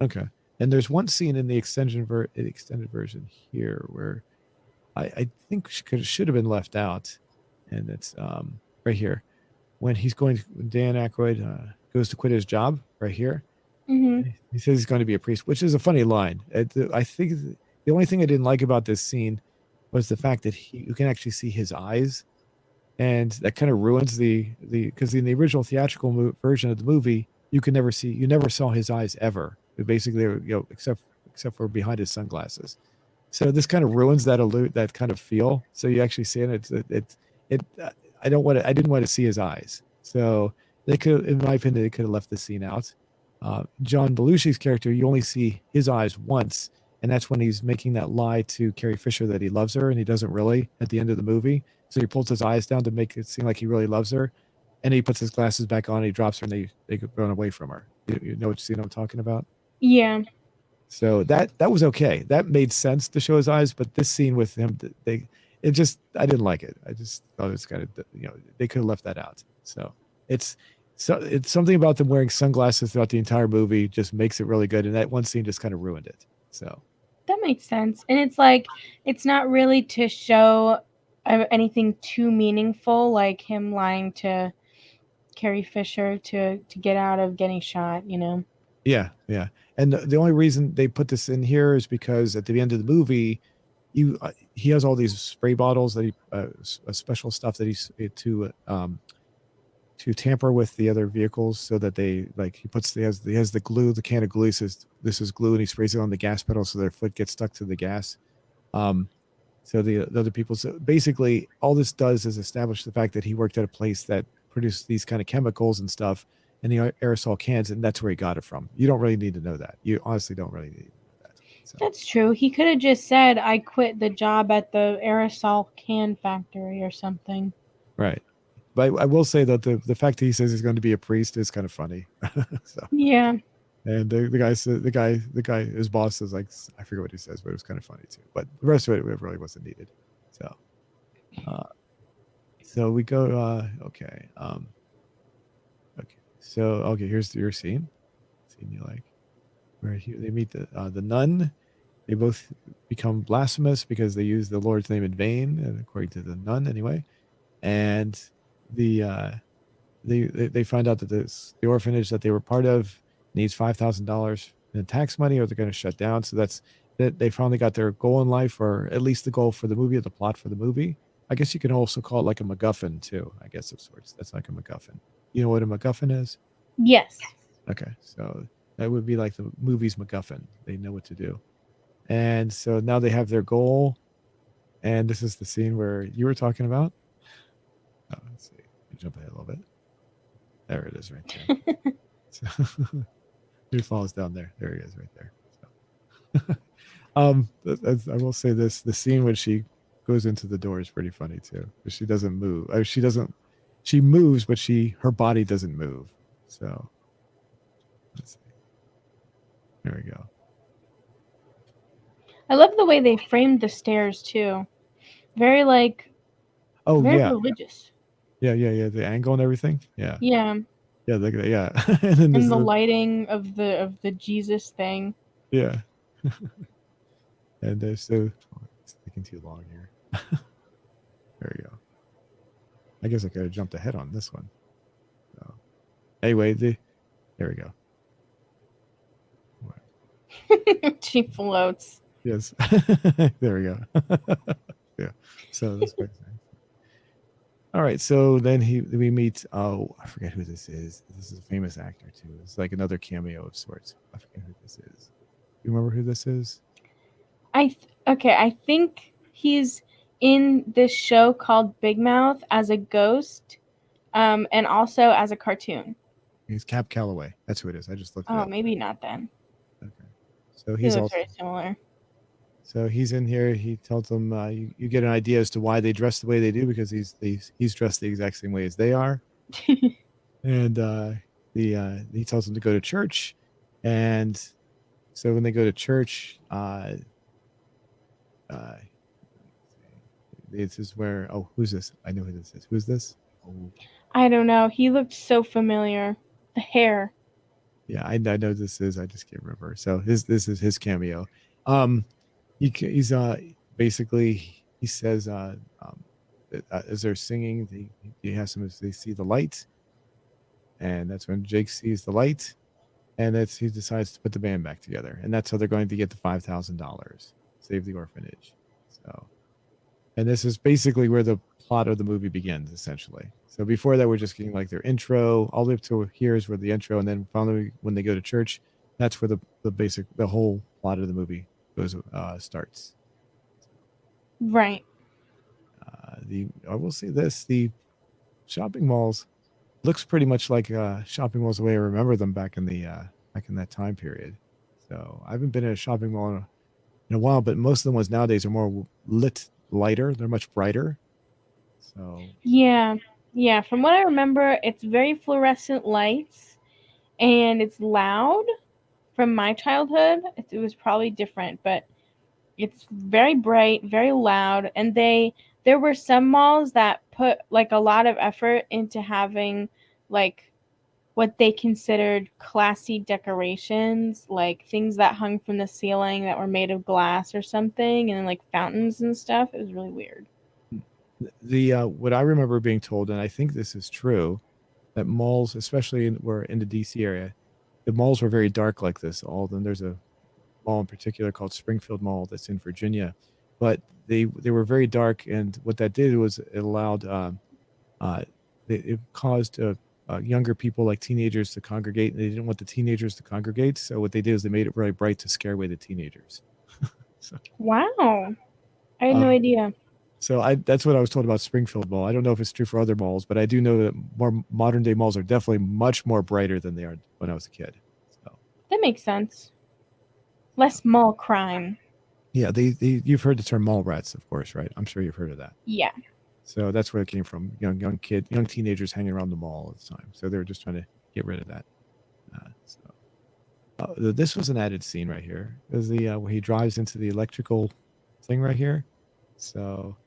Okay. And there's one scene in the extended version here where I think should have been left out, and it's right here when Dan Aykroyd goes to quit his job right here. Mm-hmm. He says he's going to be a priest, which is a funny line. I think the only thing I didn't like about this scene was the fact that you can actually see his eyes, and that kind of ruins because in the original theatrical version of the movie, you never saw his eyes ever. Basically, except for behind his sunglasses. So this kind of ruins that kind of feel. So you actually see it. I didn't want to see his eyes. So they could, in my opinion, they could have left the scene out. John Belushi's character, you only see his eyes once, and that's when he's making that lie to Carrie Fisher that he loves her, and he doesn't really at the end of the movie. So he pulls his eyes down to make it seem like he really loves her, and he puts his glasses back on, and he drops her, and they run away from her. You know what scene I'm talking about? Yeah. So that was okay. That made sense to show his eyes, but this scene with him, I didn't like it. I just thought it was kind of, they could have left that out. So it's something about them wearing sunglasses throughout the entire movie just makes it really good, and that one scene just kind of ruined it. So that makes sense, and it's like it's not really to show anything too meaningful, like him lying to Carrie Fisher to get out of getting shot. Yeah. And the only reason they put this in here is because at the end of the movie, he has all these spray bottles that special stuff that he's to tamper with the other vehicles so that he has the glue, the can of glue. He says this is glue, and he sprays it on the gas pedal so their foot gets stuck to the gas. So the other people. So basically, all this does is establish the fact that he worked at a place that produced these kind of chemicals and stuff in the aerosol cans, and that's where he got it from. You don't really need to know that. You honestly don't really need to know that. So. That's true. He could have just said, I quit the job at the aerosol can factory or something. Right. But I will say that the fact that he says he's going to be a priest is kind of funny. So. Yeah. And the guy, his boss is like, I forget what he says, but it was kind of funny too. But the rest of it really wasn't needed. So we go, okay. Okay. So, okay, here's your scene you like, where they meet the nun. They both become blasphemous because they use the Lord's name in vain, according to the nun anyway. And they find out that the orphanage that they were part of needs $5,000 in tax money, or they're going to shut down. So that they finally got their goal in life, or at least the goal for the movie, or the plot for the movie. I guess you can also call it like a MacGuffin too, I guess, of sorts. That's like a MacGuffin. You know what a MacGuffin is? Yes. Okay, so that would be like the movie's MacGuffin. They know what to do. And so now they have their goal. And this is the scene where you were talking about. Oh, let's see. Jump ahead a little bit. There it is right there. So, who falls down there? There he is right there. So. I will say this, the scene when she goes into the door is pretty funny too. But she doesn't move. She moves, but her body doesn't move. So let's see. There we go. I love the way they framed the stairs too. Very very religious. Yeah. The angle and everything. Yeah. Yeah. Yeah, look at that. Yeah. And then the lighting of the Jesus thing. Yeah. And so it's taking too long here. There we go. I guess I could have jumped ahead on this one. So, anyway, there we go. She floats. Yes. There we go. Yeah. So that's quite nice. All right. So then we meet. Oh, I forget who this is. This is a famous actor too. It's like another cameo of sorts. I forget who this is. You remember who this is? Okay. I think he's in this show called Big Mouth as a ghost, and also as a cartoon. He's Cap Calloway. That's who it is. I just looked it Oh, up. maybe not then. Okay. So he looks very similar. So he's in here. He tells them you get an idea as to why they dress the way they do because he's dressed the exact same way as they are, and he tells them to go to church, and so when they go to church, this is where who's this? I know who this is. Who's this? Oh. I don't know. He looked so familiar. The hair. Yeah, I know this is. I just can't remember. So this is his cameo. He's basically he says as they're singing, he has them as they see the light, and that's when Jake sees the light, and he decides to put the band back together, and that's how they're going to get the $5,000, save the orphanage. So, and this is basically where the plot of the movie begins, essentially. So before that, we're just getting like their intro, all the way up to here is where the intro, and then finally when they go to church, that's where the whole plot of the movie starts. Right. I will say this: the shopping malls looks pretty much like shopping malls the way I remember them back in that time period. So I haven't been in a shopping mall in a while, but most of the ones nowadays are more lighter. They're much brighter. So yeah. From what I remember, it's very fluorescent lights, and it's loud. From my childhood, it was probably different, but it's very bright, very loud, and there were some malls that put like a lot of effort into having like what they considered classy decorations, like things that hung from the ceiling that were made of glass or something, and then like fountains and stuff. It was really weird. What I remember being told, and I think this is true, that malls, especially in the DC area, the malls were very dark like this. All of them. There's a mall in particular called Springfield Mall that's in Virginia, but they were very dark, and what that did was it allowed it caused younger people like teenagers to congregate, and they didn't want the teenagers to congregate, so what they did is they made it really bright to scare away the teenagers. So, wow, I had no idea. So that's what I was told about Springfield Mall. I don't know if it's true for other malls, but I do know that more modern day malls are definitely much more brighter than they are when I was a kid. So that makes sense. Less mall crime. Yeah, you've heard the term mall rats, of course, right? I'm sure you've heard of that. Yeah. So that's where it came from. Young teenagers hanging around the mall all the time. So they were just trying to get rid of that. This was an added scene right here. Is where he drives into the electrical thing right here. So,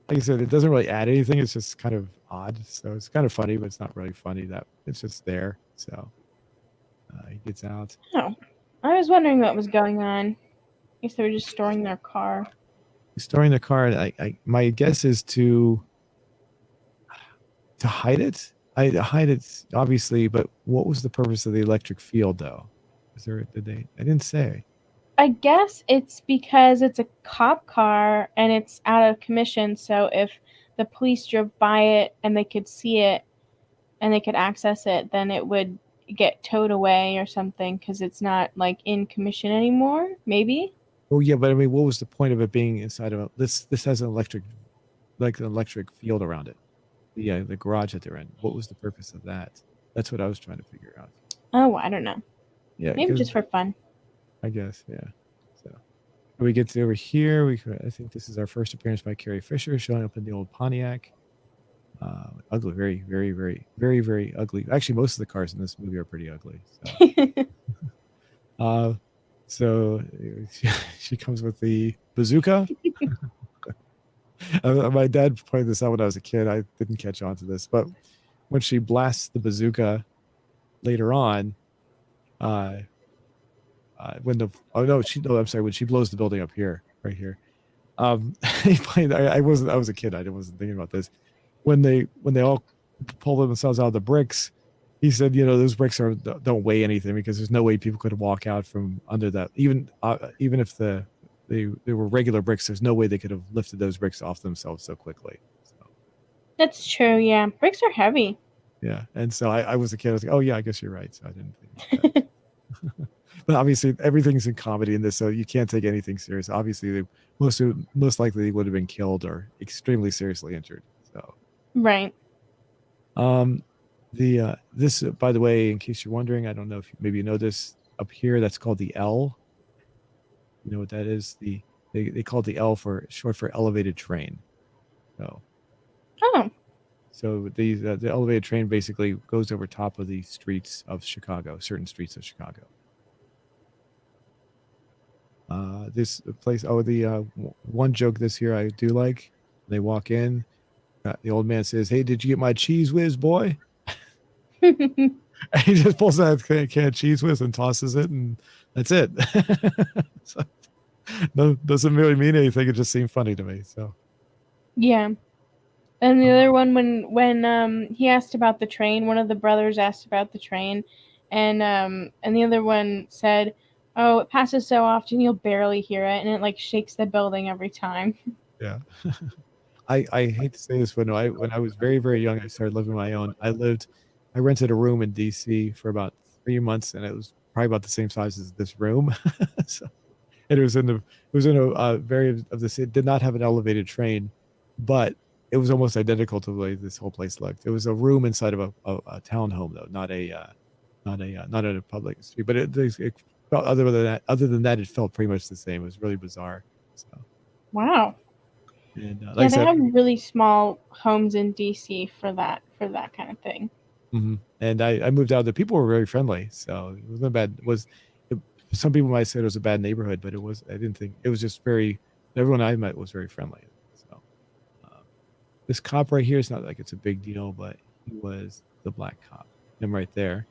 like I said, it doesn't really add anything. It's just kind of odd. So it's kind of funny, but it's not really funny. That it's just there. So he gets out. Oh, I was wondering what was going on. I guess they were just storing their car. Storing the car, and my guess is to hide it. I hide it obviously, but what was the purpose of the electric field, though? I didn't say. I guess it's because it's a cop car and it's out of commission. So if the police drove by it and they could see it and they could access it, then it would get towed away or something because it's not like in commission anymore. Maybe. Oh yeah, but I mean, what was the point of it being inside of this? This has an electric field around it. The garage that they're in. What was the purpose of that? That's what I was trying to figure out. Oh, I don't know. Yeah, maybe just for fun. I guess, yeah. So, We get to over here. I think this is our first appearance by Carrie Fisher showing up in the old Pontiac. Ugly, very, very, very, very, very ugly. Actually, most of the cars in this movie are pretty ugly. Uh, so she comes with the bazooka. My dad pointed this out when I was a kid. I didn't catch on to this, but when she blasts the bazooka later on, uh, when the I'm sorry, when she blows the building up here, right here. I was a kid. I wasn't thinking about this. When they all pull themselves out of the bricks, he said, those bricks don't weigh anything because there's no way people could walk out from under that. Even if they were regular bricks, there's no way they could have lifted those bricks off themselves so quickly. So. That's true. Yeah, bricks are heavy. Yeah, and so I was a kid. I was like, oh yeah, I guess you're right. So I didn't think that. But obviously, everything's in comedy in this, so you can't take anything serious. Obviously, most likely they would have been killed or extremely seriously injured. So, right. This, by the way, in case you're wondering, I don't know if maybe you know this up here. That's called the L. You know what that is? They call it the L for short for elevated train. So. Oh. So the elevated train basically goes over top of the streets of Chicago, certain streets of Chicago. This place. The one joke this year I do like. They walk in. The old man says, "Hey, did you get my cheese whiz, boy?" And he just pulls out a can of cheese whiz and tosses it, and that's it. So, no, doesn't really mean anything. It just seemed funny to me. So. Yeah. And the other one, when he asked about the train, one of the brothers asked about the train, and the other one said, "Oh, it passes so often you'll barely hear it, and it like shakes the building every time." Yeah. I hate to say this, but no, when I was very, very young, I started living on my own. I rented a room in DC for about 3 months, and it was probably about the same size as this room. So, and it was in a very of this. It did not have an elevated train, but it was almost identical to the way this whole place looked. It was a room inside of a townhome, though, not in a public street. But it felt other than that, it felt pretty much the same. It was really bizarre. So. Wow. And like they have really small homes in DC for that kind of thing. Mm-hmm. And I moved out. The people were very friendly, so it wasn't bad. Some people might say it was a bad neighborhood, but it was. I didn't think it was just very. Everyone I met was very friendly. So this cop right here is not like it's a big deal, but he was the black cop. Him right there.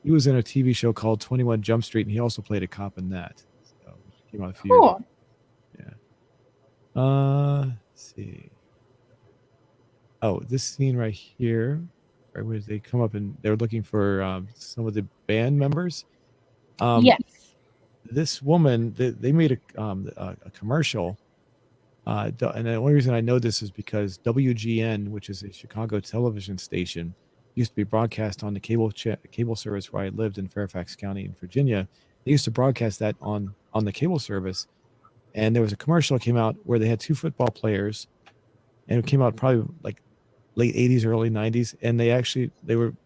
He was in a TV show called 21 Jump Street, and he also played a cop in that. So came out a few years ago. Yeah. Let's see. Oh, this scene right here, right where they come up and they're looking for some of the band members. Yes. This woman, they made a commercial. And the only reason I know this is because WGN, which is a Chicago television station, used to be broadcast on the cable service where I lived in Fairfax County in Virginia. They used to broadcast that on the cable service. And there was a commercial that came out where they had two football players, and it came out probably like late 80s, early 90s. And the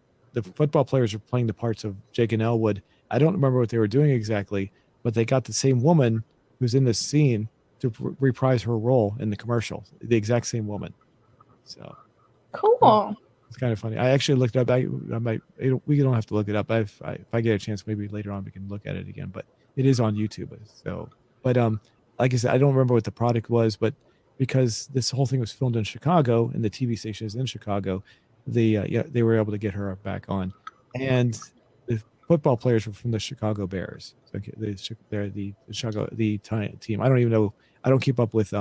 football players were playing the parts of Jake and Elwood. I don't remember what they were doing exactly, but they got the same woman who's in this scene to reprise her role in the commercial, the exact same woman. So cool. It's kind of funny. I actually looked it up. We don't have to look it up. If I get a chance, maybe later on we can look at it again, but it is on YouTube. So, but like I said, I don't remember what the product was, but because this whole thing was filmed in Chicago and the TV station is in Chicago, they were able to get her back on. And the football players were from the Chicago Bears. So they're the Chicago team. I don't even know. I don't keep up with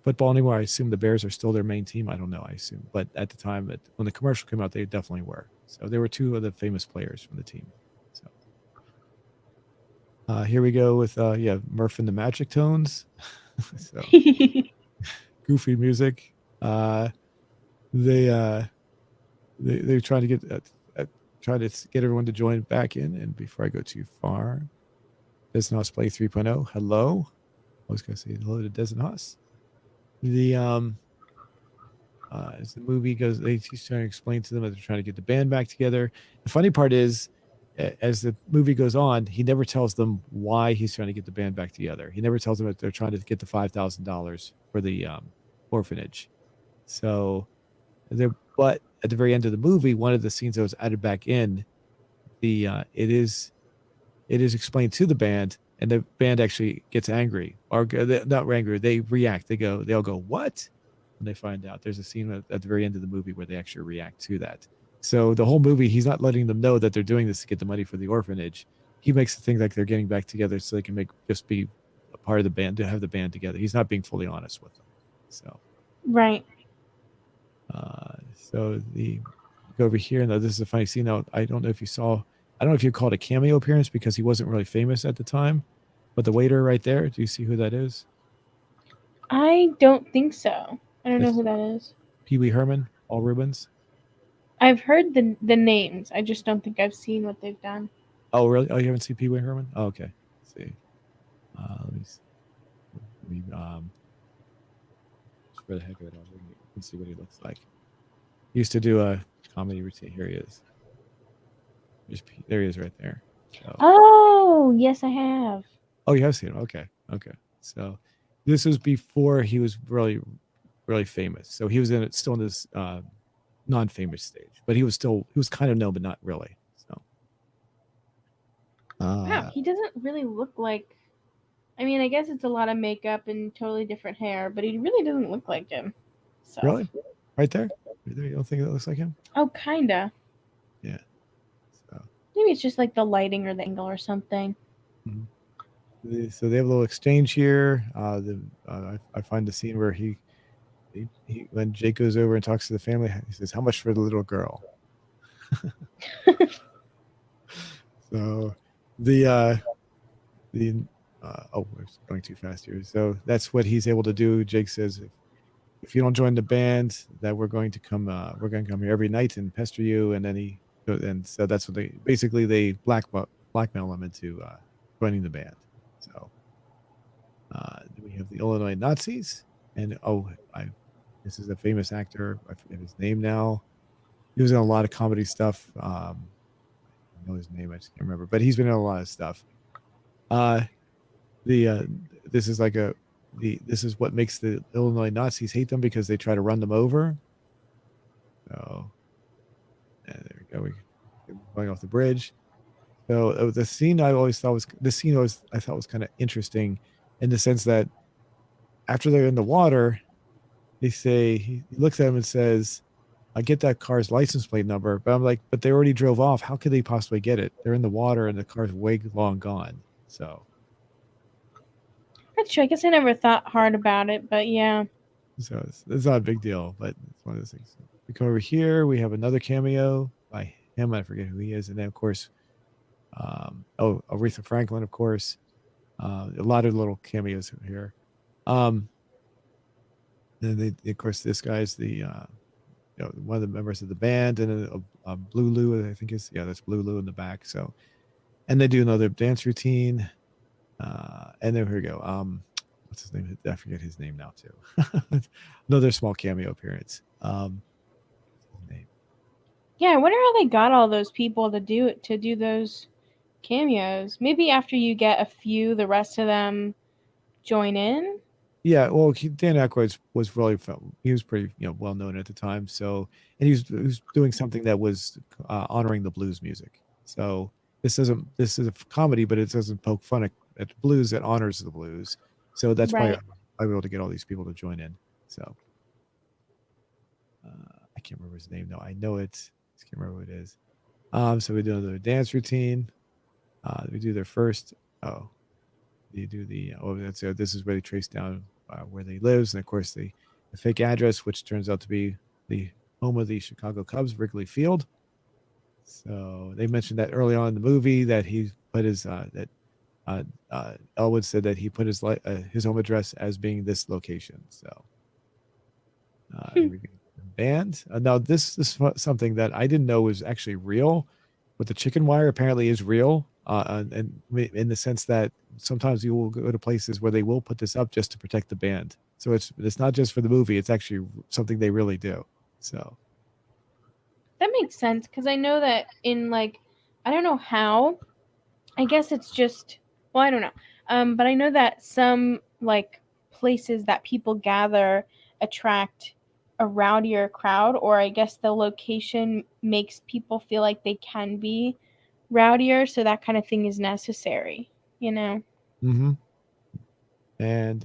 football anymore. I assume the Bears are still their main team. I don't know. I assume, but at the time when the commercial came out, they definitely were. So there were two of the famous players from the team. So here we go with Murph and the Magic Tones. So goofy music. They're trying to get everyone to join back in. And before I go too far, Desnos Play 3.0. Hello. I was going to say hello to Des and Haas. As the movie goes, he's trying to explain to them that they're trying to get the band back together. The funny part is, as the movie goes on, he never tells them why he's trying to get the band back together. He never tells them that they're trying to get the $5,000 for the orphanage. So but at the very end of the movie, one of the scenes that was added back in, it is explained to the band, and the band actually gets angry, or not angry. They react. They'll go, what? When they find out, there's a scene at the very end of the movie where they actually react to that. So the whole movie, he's not letting them know that they're doing this to get the money for the orphanage. He makes it think like they're getting back together so they can just be a part of the band, to have the band together. He's not being fully honest with them. So Right. So go over here. Now this is a funny scene. Now I don't know if you saw. I don't know if you called a cameo appearance because he wasn't really famous at the time. But the waiter right there, do you see who that is? I don't think so. I don't know who that is. Pee Wee Herman, Paul Rubens. I've heard the names. I just don't think I've seen what they've done. Oh, really? Oh, you haven't seen Pee Wee Herman? Oh, okay. Let's see. Let me for the heck of it, you can see what he looks like. He used to do a comedy routine. Here he is. There he is right there. So. Oh, yes, I have. Oh, you have seen him. Okay. So this was before he was really, really famous. So he was still in this non-famous stage, but he was kind of known, but not really. So. Wow, he doesn't really look like. I mean, I guess it's a lot of makeup and totally different hair, but he really doesn't look like him. So. Really? Right there? You don't think that looks like him? Oh, kinda. Yeah. So. Maybe it's just like the lighting or the angle or something. Mm-hmm. So they have a little exchange here. I find the scene where he when Jake goes over and talks to the family, he says, "How much for the little girl?" So we're going too fast here. So that's what he's able to do. Jake says, if you don't join the band, that we're going to come here every night and pester you. And so that's what they blackmail him into joining the band. So then we have the Illinois Nazis, and this is a famous actor. I forget his name now. He was in a lot of comedy stuff. I know his name, I just can't remember, but he's been in a lot of stuff. This is what makes the Illinois Nazis hate them, because they try to run them over. So there we go. We're going off the bridge. So the scene I thought was kind of interesting, in the sense that after they're in the water, he looks at him and says, "I get that car's license plate number," but I'm like, but they already drove off. How could they possibly get it? They're in the water and the car's way long gone. So That's true. I guess I never thought hard about it, but yeah. So it's not a big deal, but it's one of those things. We come over here. We have another cameo by him. I forget who he is, and then of course, Aretha Franklin, of course. A lot of little cameos here. Then of course, this guy's one of the members of the band, and Blue Lou, I think that's Blue Lou in the back. So, and they do another dance routine, and then here we go. What's his name? I forget his name now too. Another small cameo appearance. Name. Yeah, I wonder how they got all those people to do those cameos. Maybe after you get a few, the rest of them join in. Yeah, well, Dan Aykroyd was pretty well known at the time. So, and he was doing something that was honoring the blues music. So this is a comedy, but it doesn't poke fun at the blues. It honors the blues. So that's why I was able to get all these people to join in. So I can't remember his name. No, I know it. I can't remember what it is. So we do another dance routine. We do their first. You do this is where they trace down where they lives, and of course the fake address, which turns out to be the home of the Chicago Cubs, Wrigley Field. So they mentioned that early on in the movie that he put his Elwood said that he put his home address as being this location. So band. Now this is something that I didn't know was actually real, but the chicken wire apparently is real. And in the sense that sometimes you will go to places where they will put this up just to protect the band. So it's not just for the movie; it's actually something they really do. So that makes sense, because I know that in like I don't know how. I guess it's just, well, I don't know. But I know that some like places that people gather attract a rowdier crowd, or I guess the location makes people feel like they can be rowdier, so that kind of thing is necessary, you know? Mm-hmm. And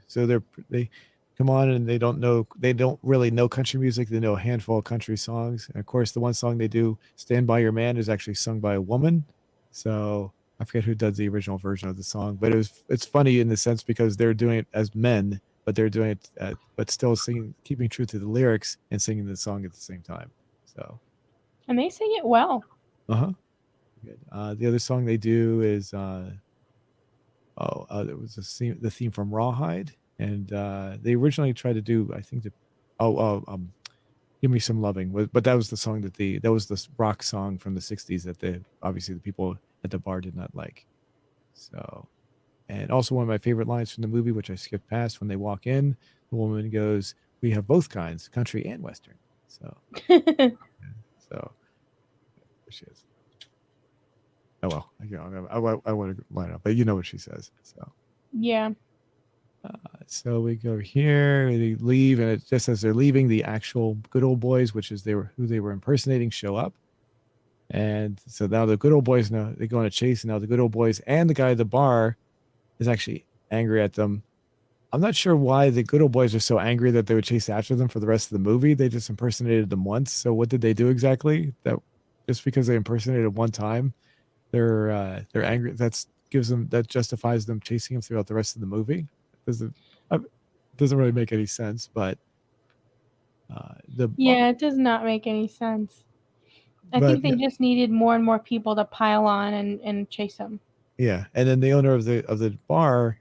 so they come on and they don't really know country music. They know a handful of country songs. And of course, the one song they do, "Stand by Your Man," is actually sung by a woman. So I forget who does the original version of the song, but it's funny in the sense because they're doing it as men, but they're doing it but still singing, keeping true to the lyrics and singing the song at the same time. So And they sing it well. uh-huh. Good. The other song they do is it was the theme from Rawhide, and they originally tried to do, I think, "Give Me Some Loving," but that was the song that was the rock song from the '60s that obviously the people at the bar did not like. So, and also one of my favorite lines from the movie, which I skipped past, when they walk in, the woman goes, "We have both kinds, country and western." So, yeah, so there she is. Oh well, I want to line up, but you know what she says. So. Yeah. So we go here, they leave, and it just as they're leaving, the actual good old boys, which is who they were impersonating, show up. And so now the good old boys, now they go on a chase, and now the good old boys and the guy at the bar is actually angry at them. I'm not sure why the good old boys are so angry that they would chase after them for the rest of the movie. They just impersonated them once. So what did they do exactly? That just because they impersonated one time, they're angry. That justifies them chasing him throughout the rest of the movie. Doesn't doesn't really make any sense, but Yeah, it does not make any sense. I but think they just needed more and more people to pile on and chase them. yeah, and then the owner of the bar,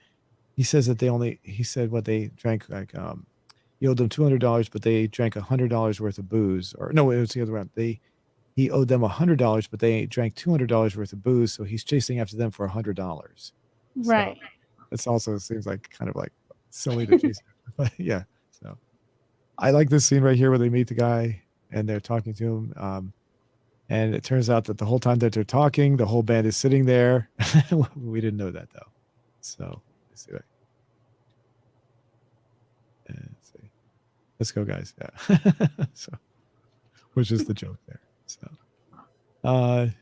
he says that he said what they drank, like he owed them $200, but they drank $100 worth of booze, or no, it was the other way around. He owed them $100, but they drank $200 worth of booze, so he's chasing after them for $100. So Right. this also seems like kind of like silly to chase, but yeah. So I like this scene right here where they meet the guy and they're talking to him. And it turns out that the whole time that they're talking, the whole band is sitting there. We didn't know that though. So let's see. Let's see. Let's go, guys. Yeah. So, which is the joke there.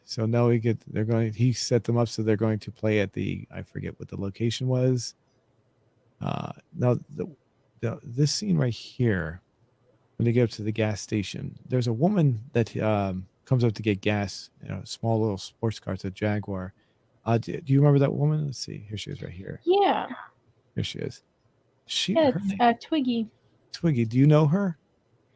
So now he set them up so they're going to play at I forget what the location was. Now this scene right here, when they get up to the gas station, there's a woman that comes up to get gas, small little sports car. It's a Jaguar. Do you remember that woman? Let's see. Here she is right here. Yeah. Here she is. Yeah, it's Twiggy. Twiggy. Do you know her?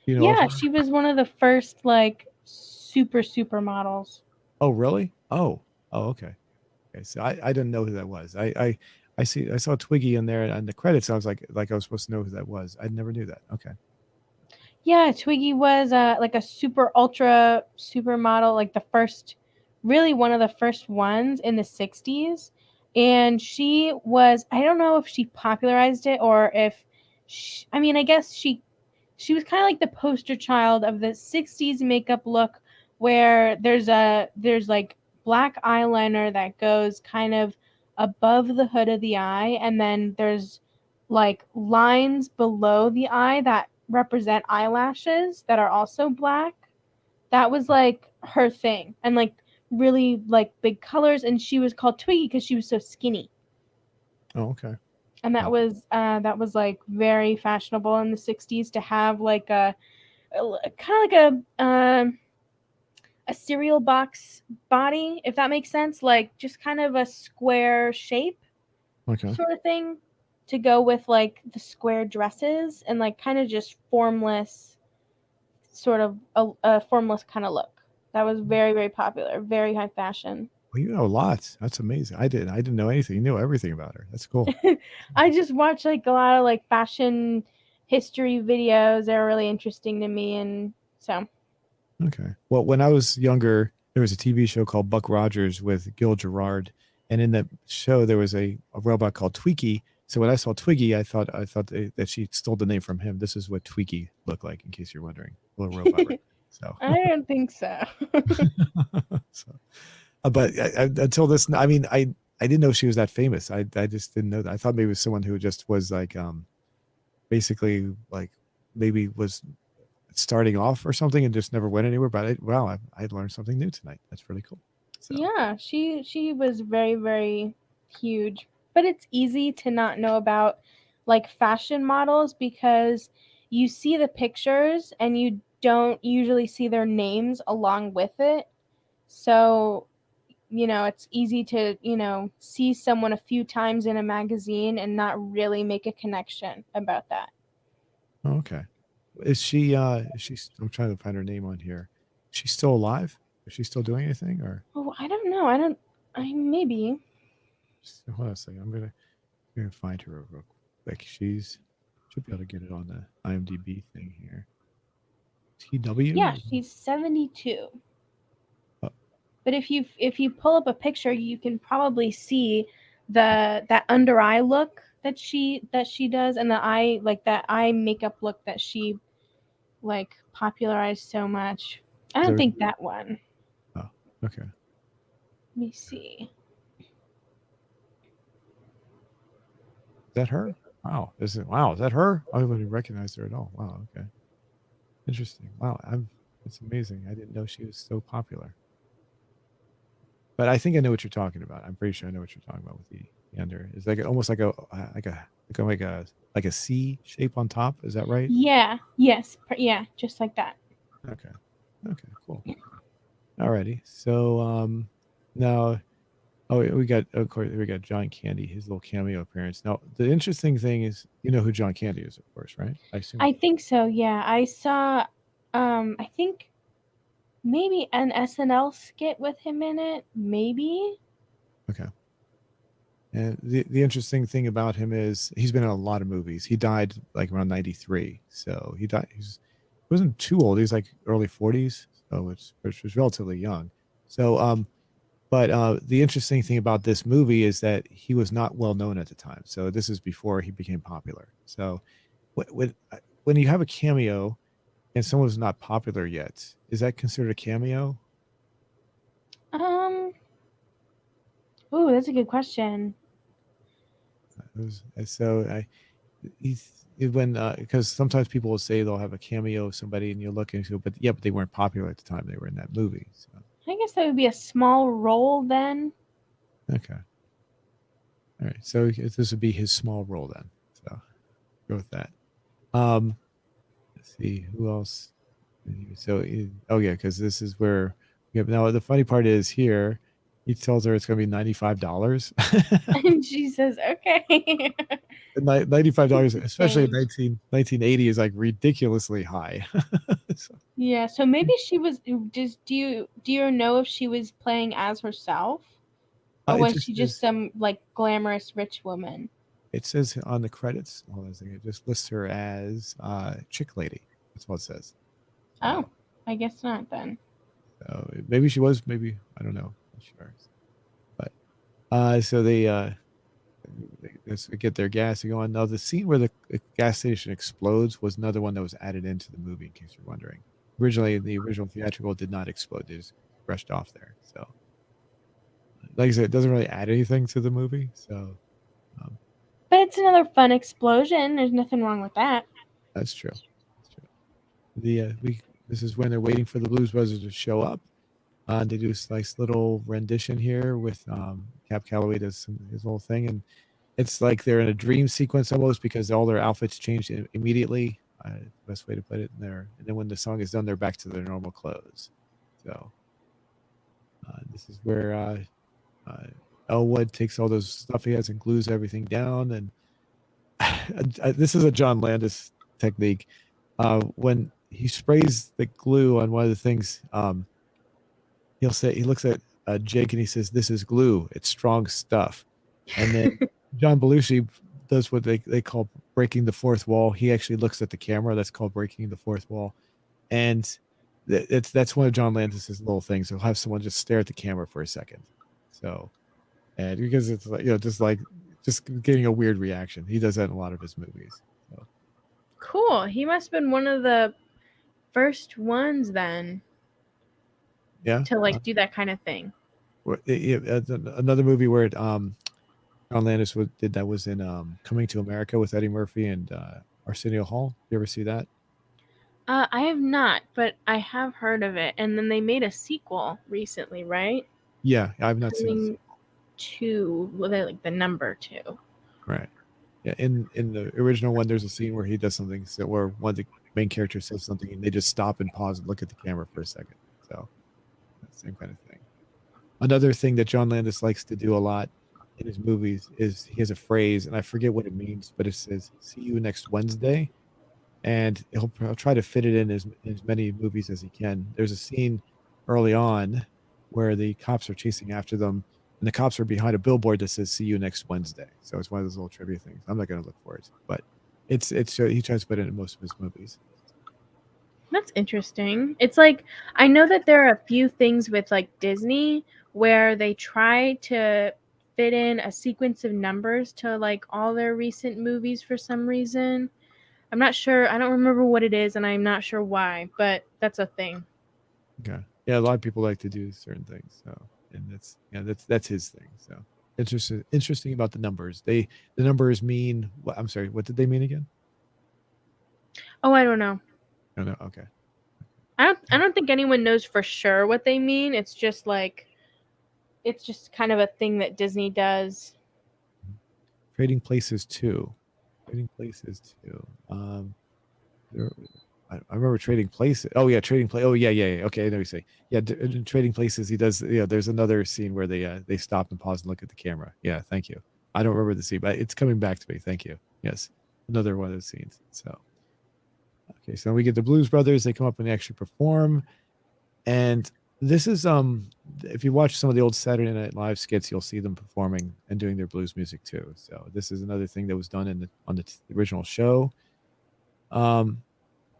Do you know Yeah, of her? she was one of the first like super models. Oh, really? Oh, okay. Okay. So I didn't know who that was. I saw Twiggy in there on the credits. I was like I was supposed to know who that was. I never knew that. Okay. Yeah, Twiggy was like a super ultra supermodel, like the first, really one of the first ones in the 60s. And she was, I don't know if she popularized it or if, I guess she was kind of like the poster child of the 60s makeup look where there's like black eyeliner that goes kind of above the hood of the eye, and then there's like lines below the eye that represent eyelashes that are also black. That was like her thing, and like really like big colors, and she was called Twiggy because she was so skinny. Oh, okay. And that was like very fashionable in the 60s to have like a kind of like a cereal box body, if that makes sense, like just kind of a square shape Okay. sort of thing to go with like the square dresses and like kind of just formless, sort of a formless kind of look. That was very popular, very high fashion. Well, you know a lot. That's amazing. I didn't know anything. You know everything about her. That's cool. I just watch like a lot of like fashion history videos. They're really interesting to me, and so. Okay. Well, when I was younger, there was a TV show called Buck Rogers with Gil Gerard, and in that show there was a robot called Twiggy. So when I saw Twiggy, I thought that she stole the name from him. This is what Twiggy looked like, in case you're wondering. A little robot. So, I don't think so. so but until this, I mean, I didn't know she was that famous. I just didn't know that. I thought maybe it was someone who just was like basically like maybe was starting off or something and just never went anywhere. But wow, I learned something new tonight. That's really cool. So Yeah, she was very, very huge. But it's easy to not know about like fashion models because you see the pictures and you don't usually see their names along with it. So, it's easy to, see someone a few times in a magazine and not really make a connection about that. okay. Is she I'm trying to find her name on here. Is she still alive? Is she still doing anything or Oh, I don't know. I maybe. hold on a second. I'm gonna find her real quick. Should be able to get it on the IMDb thing here. Yeah, TW? she's 72. Oh, But if you pull up a picture, you can probably see that under eye look that she does, and the eye like that eye makeup look that she like popularized so much. I is don't there, think that one. oh, okay. Let me see. Is that her? Wow. Wow, is that her? I wouldn't recognize her at all. Wow, okay. Interesting. Wow, it's amazing. I didn't know she was so popular. But I think I know what you're talking about. I'm pretty sure I know what you're talking about with the under. It's like almost like a C shape on top. Is that right? Yeah. Yes. Yeah. Just like that. Okay. Okay, cool. Alrighty. So now we got of course we got John Candy, his little cameo appearance. Now the interesting thing is you know who John Candy is, of course, right? I assume I you think so. Yeah. I saw. I think maybe an SNL skit with him in it. Maybe. do. Okay. And the interesting thing about him is he's been in a lot of movies. He died like around 93. So he wasn't too old. He was like early 40s, so which was relatively young. So but the interesting thing about this movie is that he was not well known at the time. So this is before he became popular. So when you have a cameo and someone's not popular yet, is that considered a cameo? Um. Oh, that's a good question. So he's when because sometimes people will say they'll have a cameo of somebody and you'll look into it, but yeah, but they weren't popular at the time they were in that movie. So I guess that would be a small role then. okay, all right. So this would be his small role then. So go with that. Let's see who else. So oh yeah, because this is where yeah. Now the funny part is here. He tells her it's going to be $95. And she says, "Okay." $95, especially in Change. 1980, is like ridiculously high. So, Yeah. So maybe she was. Just do you know if she was playing as herself, or it was just she just says some like glamorous rich woman? it says on the credits. Hold on a second. It just lists her as chick lady. That's what it says. Uh, Oh, I guess not then. so maybe she was. Maybe I don't know. Not sure. But so they just get their gas and go on. Now the scene where the gas station explodes was another one that was added into the movie. In case you're wondering, originally the original theatrical did not explode. They just brushed off there. So like I said, it doesn't really add anything to the movie. So um, But it's another fun explosion. There's nothing wrong with that. that's true. That's true. We this is when they're waiting for the Blues Brothers to show up. They do this nice little rendition here with Calloway does his whole thing, and it's like they're in a dream sequence almost because all their outfits change immediately. Best way to put it in there. And then when the song is done, they're back to their normal clothes. So this is where Elwood takes all those stuff he has and glues everything down. And this is a John Landis technique. When he sprays the glue on one of the things, he looks at Jake and he says, "This is glue. It's strong stuff." And then John Belushi does what they call breaking the fourth wall. He actually looks at the camera. That's called breaking the fourth wall. And that's one of John Landis's little things. He'll have someone just stare at the camera for a second. So, and because it's like, just getting a weird reaction. He does that in a lot of his movies. So, Cool. He must have been one of the first ones then Yeah. to like do that kind of thing. Another movie where John Landis did that was in Coming to America with Eddie Murphy and Arsenio Hall. You ever see that? I have not, but I have heard of it. And then they made a sequel recently, right? Yeah, I've not seen it. Coming to, well, they like the number 2. Right. Yeah, in the original one, there's a scene where he does something where one of the main characters says something, and they just stop and pause and look at the camera for a second. So, same kind of thing. Another thing that John Landis likes to do a lot in his movies is he has a phrase, and I forget what it means, but it says "See you next Wednesday," and he'll try to fit it in as many movies as he can. There's a scene early on where the cops are chasing after them, and the cops are behind a billboard that says "See you next Wednesday." So it's one of those little trivia things. I'm not going to look for it, but it's he tries to put it in most of his movies. That's interesting. It's like I know that there are a few things with like Disney where they try to fit in a sequence of numbers to like all their recent movies for some reason. I'm not sure. I don't remember what it is, and I'm not sure why, but that's a thing. Okay. Yeah, a lot of people like to do certain things. So, and that's his thing. So, interesting about the numbers. The numbers mean what? I'm sorry. What did they mean again? Oh, I don't know. Oh, no. Okay. I don't think anyone knows for sure what they mean. It's just like it's just kind of a thing that Disney does. Trading Places 2. Trading Places 2. I remember Trading Places. Oh yeah, Trading Place. Oh yeah. Okay, I know what you say. Yeah, in Trading Places, he does. Yeah, there's another scene where they stop and pause and look at the camera. Yeah, thank you. I don't remember the scene, but it's coming back to me. Thank you. Yes, another one of those scenes. So, okay, so we get the Blues Brothers. They come up and they actually perform, and this is if you watch some of the old Saturday Night Live skits, you'll see them performing and doing their blues music too. So this is another thing that was done on the original show.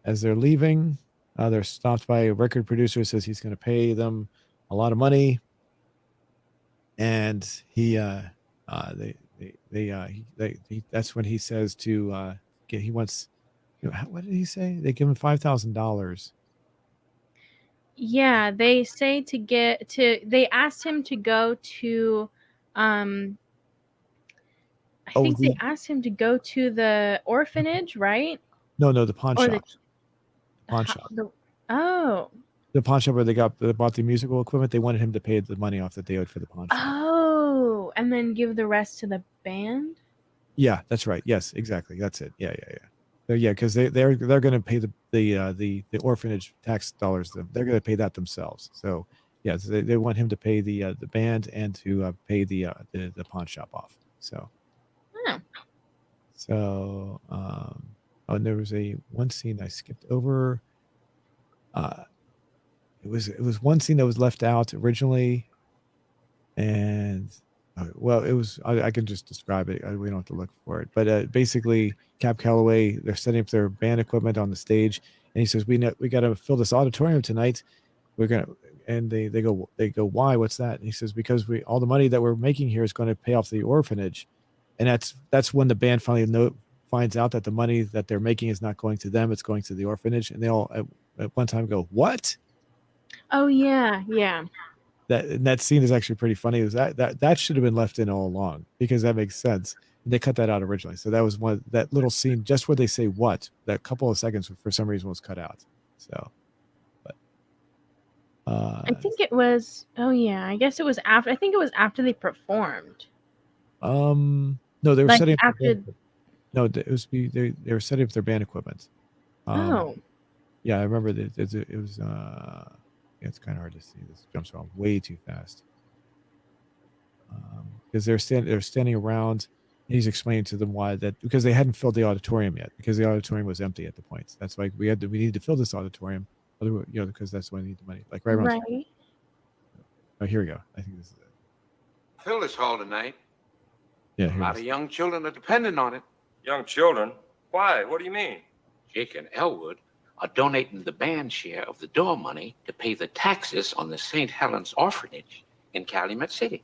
As they're leaving, they're stopped by a record producer who says he's going to pay them a lot of money, and that's when he says to he wants, what did he say? They give him $5,000. Yeah, they say they asked him to go to I think they asked him to go to the orphanage, right? No, the pawn shop. Pawn shop. The pawn shop where they bought the musical equipment. They wanted him to pay the money off that they owed for the pawn shop. Oh, and then give the rest to the band? Yeah, that's right. Yes, exactly. That's it. Yeah. So, yeah, because they're going to pay the orphanage tax dollars. They're going to pay that themselves. So yeah, so they want him to pay the band and to pay the pawn shop off. So. Oh. So and there was one scene I skipped over. It was one scene that was left out originally, and well, it was I can just describe it. We don't have to look for it. But basically, Calloway, they're setting up their band equipment on the stage, and he says, "We got to fill this auditorium tonight. We're gonna." And they go, "Why? What's that?" And he says, "Because all the money that we're making here is going to pay off the orphanage," and that's when the band finally finds out that the money that they're making is not going to them; it's going to the orphanage. And they all at one time go, "What?" Oh yeah. That scene is actually pretty funny. That should have been left in all along, because that makes sense. They cut that out originally, so that was that little scene just where they say "what." That couple of seconds for some reason was cut out. So, but I think it was. Oh yeah, I guess it was after. I think it was after they performed. No, they were setting up after. No, it was they were setting up their band equipment. Yeah, I remember that it was. Yeah, it's kind of hard to see. This jumps around way too fast. Because they're standing around, and he's explaining to them why because they hadn't filled the auditorium yet, because the auditorium was empty at the point. That's why we need to fill this auditorium, because that's when we need the money. Like right. Oh, here we go. I think this is it. Fill this hall tonight. Yeah, a lot of young children are dependent on it. Young children? Why? What do you mean? Jake and Elwood are donating the band share of the door money to pay the taxes on the St. Helens orphanage in Calumet City.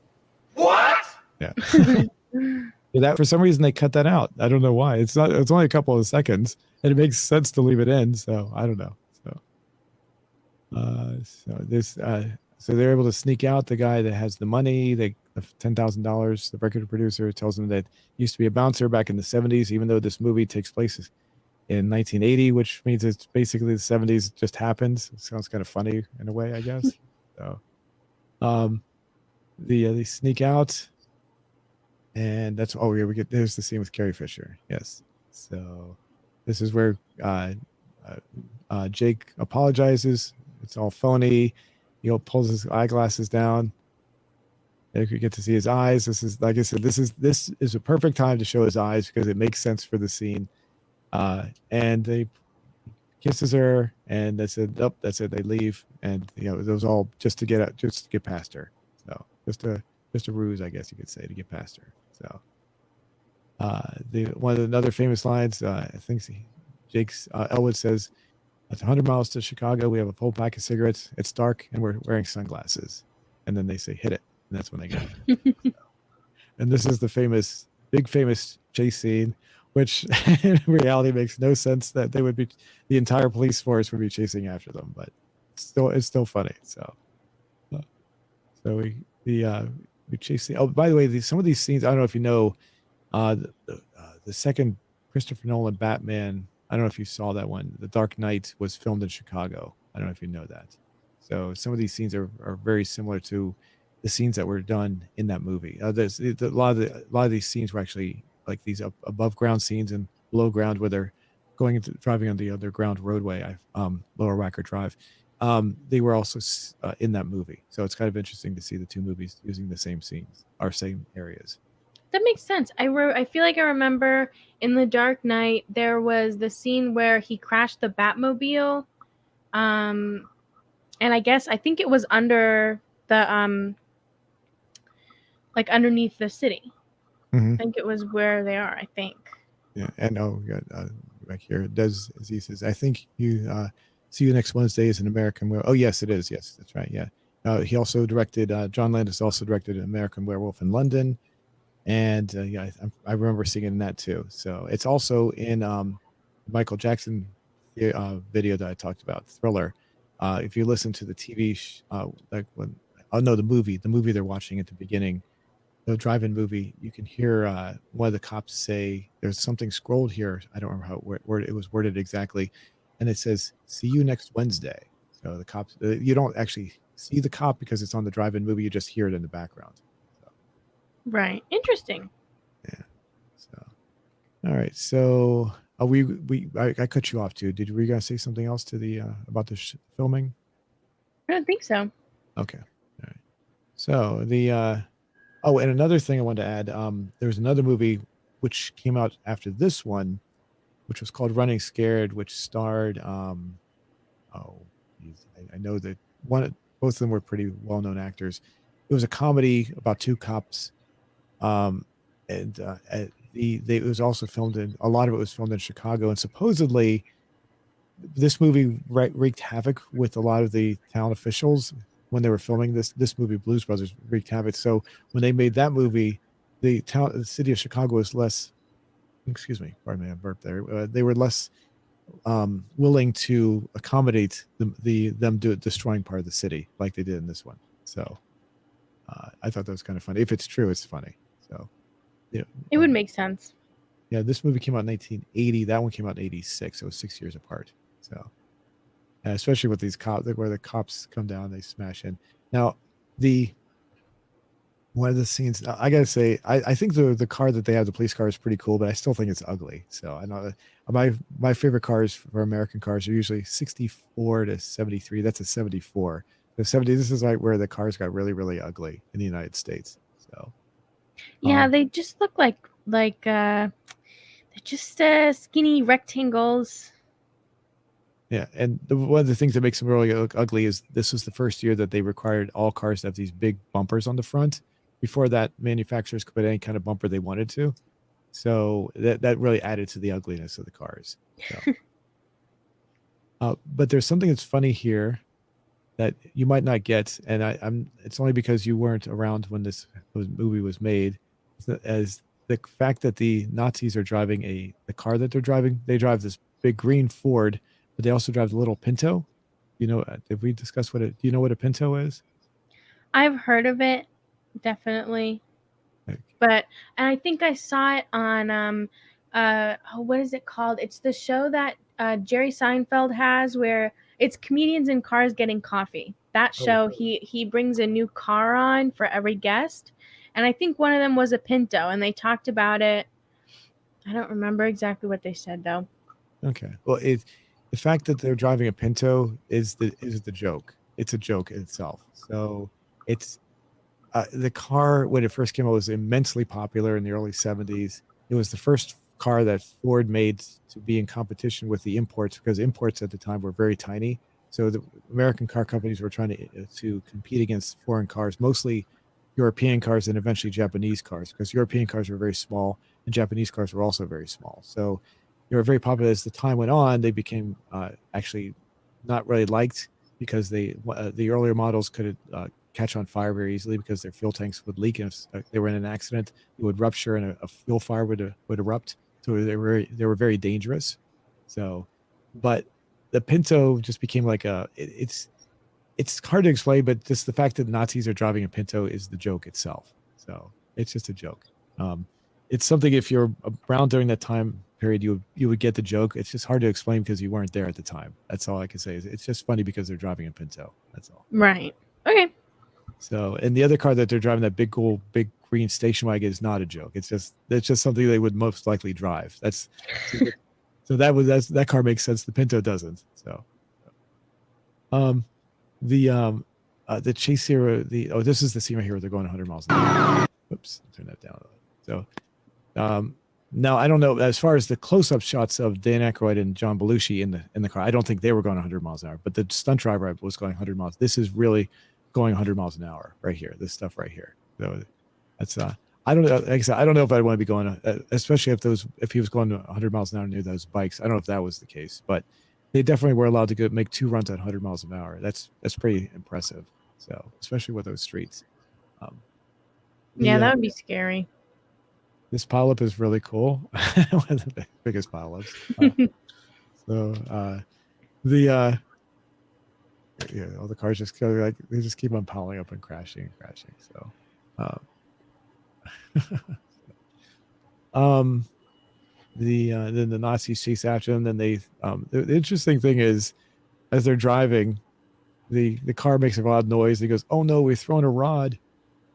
What? Yeah. That for some reason they cut that out. I don't know why. It's only a couple of seconds, and it makes sense to leave it in. So I don't know. So So they're able to sneak out. The guy that has the money, the $10,000, the record producer tells them that he used to be a bouncer back in the 70s, even though this movie takes place in 1980, which means it's basically the 70s just happens. It sounds kind of funny in a way, I guess. So they sneak out, and that's there's the scene with Carrie Fisher. Yes. So this is where Jake apologizes. It's all phony. He pulls his eyeglasses down. You could get to see his eyes. This is, like I said, this is a perfect time to show his eyes because it makes sense for the scene. And they kisses her, and that's it. Nope, that's it. They leave, and it was all just to get past her. So just a ruse, I guess you could say, to get past her. So one of the other famous lines, I think Jake's Elwood says, "It's 100 miles to Chicago. We have a full pack of cigarettes. It's dark, and we're wearing sunglasses." And then they say, "Hit it," and that's when they go. And this is the big famous chase scene, which in reality makes no sense that the entire police force would be chasing after them, but it's still funny. So we chase the. Oh, by the way, some of these scenes, I don't know if you know, the second Christopher Nolan Batman. I don't know if you saw that one. The Dark Knight was filmed in Chicago. I don't know if you know that. So some of these scenes are very similar to the scenes that were done in that movie. A lot of these scenes were actually like these above ground scenes and below ground where they're driving on the underground roadway, Lower Wacker Drive. They were also in that movie. So it's kind of interesting to see the two movies using the same scenes or same areas. That makes sense. I feel like I remember in The Dark Knight there was the scene where he crashed the Batmobile, and I think it was under the like underneath the city. Mm-hmm. I think it was where they are. I think. Yeah, and back here, Des Z says, "I think you see you next Wednesday is an American Werewolf." Oh, yes, it is. Yes, that's right. Yeah, he also directed. John Landis also directed American Werewolf in London. And I remember seeing it in that too. So it's also in Michael Jackson video that I talked about, Thriller. If you listen to the TV, the movie they're watching at the beginning, the drive-in movie, you can hear one of the cops say, "There's something scrolled here." I don't remember how it was worded exactly, and it says, "See you next Wednesday." So the cops, you don't actually see the cop because it's on the drive-in movie. You just hear it in the background. Right. Interesting. Yeah. So, all right. So I cut you off too. Were you gonna say something else to the about the filming? I don't think so. Okay. All right. So and another thing I wanted to add. There was another movie which came out after this one, which was called Running Scared, which starred I know that both of them were pretty well-known actors. It was a comedy about two cops. It was also filmed a lot of it was filmed in Chicago, and supposedly this movie wreaked havoc with a lot of the town officials when they were filming this movie. Blues Brothers wreaked havoc. So when they made that movie, the city of Chicago was less. Excuse me, pardon me, I burped there. They were less willing to accommodate them destroying part of the city like they did in this one. So I thought that was kind of funny. If it's true, it's funny. So, yeah, it would make sense. Yeah, this movie came out in 1980. That one came out in 86. So it was 6 years apart. So, especially with these cops, where the cops come down, they smash in. Now, one of the scenes, I gotta say, I think the car that they have, the police car, is pretty cool, but I still think it's ugly. So I know my favorite cars for American cars are usually 64 to 73. That's a 74. The 70. This is like where the cars got really, really ugly in the United States. So. Yeah, they just look like they're just skinny rectangles. Yeah, and one of the things that makes them really look ugly is this was the first year that they required all cars to have these big bumpers on the front. Before that, manufacturers could put any kind of bumper they wanted to. So that really added to the ugliness of the cars. So. But there's something that's funny here that you might not get, and it's only because you weren't around when this movie was made, as the fact that the Nazis are driving the car that they're driving. They drive this big green Ford, but they also drive the little Pinto. You know, did we discuss do you know what a Pinto is? I've heard of it, definitely. Like, And I think I saw it on what is it called? It's the show that Jerry Seinfeld has where it's comedians in cars getting coffee. That show, he brings a new car on for every guest, and I think one of them was a Pinto, and they talked about it. I don't remember exactly what they said though. okay. Well, the fact that they're driving a Pinto is the joke. It's a joke itself. So it's the car when it first came out was immensely popular in the early 70s. It was the first car that Ford made to be in competition with the imports, because imports at the time were very tiny. So the American car companies were trying to compete against foreign cars, mostly European cars and eventually Japanese cars, because European cars were very small and Japanese cars were also very small. So they were very popular. As the time went on, they became actually not really liked because the earlier models could catch on fire very easily because their fuel tanks would leak, and if they were in an accident, it would rupture and a fuel fire would erupt. So they were very dangerous. So, but the Pinto just became like it's hard to explain, but just the fact that Nazis are driving a Pinto is the joke itself. So it's just a joke. It's something, if you're around during that time period, you would get the joke. It's just hard to explain because you weren't there at the time. That's all I can say. It's just funny because they're driving a Pinto. That's all. Right. Okay. So, and the other car that they're driving, that big green station wagon, is not a joke. It's just something they would most likely drive. So that car makes sense. The Pinto doesn't. So, the chase here, this is the scene right here where they're going 100 miles an hour. Oops, turn that down. So, now I don't know, as far as the close-up shots of Dan Aykroyd and John Belushi in the car, I don't think they were going 100 miles an hour, but the stunt driver was going 100 miles. This is really going 100 miles an hour right here. This stuff right here. So that's I don't know. Like I said, I don't know if I'd want to be going, especially if he was going 100 miles an hour near those bikes. I don't know if that was the case, but they definitely were allowed to make 2 runs at 100 miles an hour. That's pretty impressive. So especially with those streets. Yeah, that would be scary. This pileup is really cool. One of the biggest pileups. All the cars just go they just keep on piling up and crashing. So, then the Nazis chase after them. Then the interesting thing is, as they're driving, the car makes a loud noise. He goes, "Oh no, we've thrown a rod."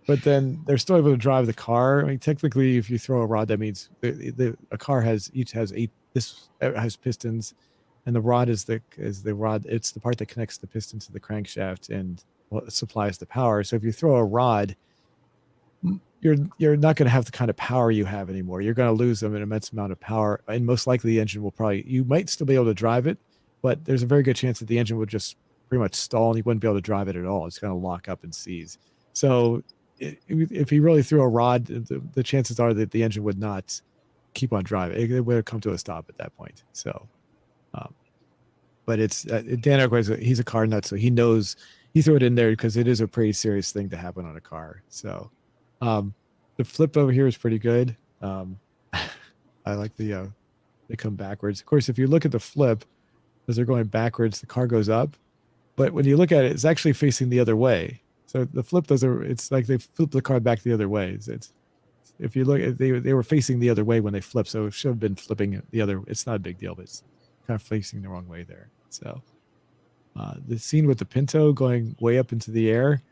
But then they're still able to drive the car. I mean, technically, if you throw a rod, that means a car has pistons, and the rod is the rod. It's the part that connects the piston to the crankshaft and supplies the power. So if you throw a rod, you're not going to have the kind of power you have anymore. You're going to lose an immense amount of power, and most likely the engine will you might still be able to drive it, but there's a very good chance that the engine would just pretty much stall and you wouldn't be able to drive it at all. It's going to lock up and seize. So if he really threw a rod, the chances are that the engine would not keep on driving. It would have come to a stop at that point. So, but it's Dan Aykroyd, he's a car nut, so he knows he threw it in there because it is a pretty serious thing to happen on a car. So, the flip over here is pretty good. I like they come backwards. Of course, if you look at the flip, as they're going backwards, the car goes up, but when you look at it, it's actually facing the other way. So the flip it's like they flip the car back the other way. It's if you look at they were facing the other way when they flipped, so it should have been flipping the other. It's not a big deal, but it's kind of facing the wrong way there. So the scene with the Pinto going way up into the air,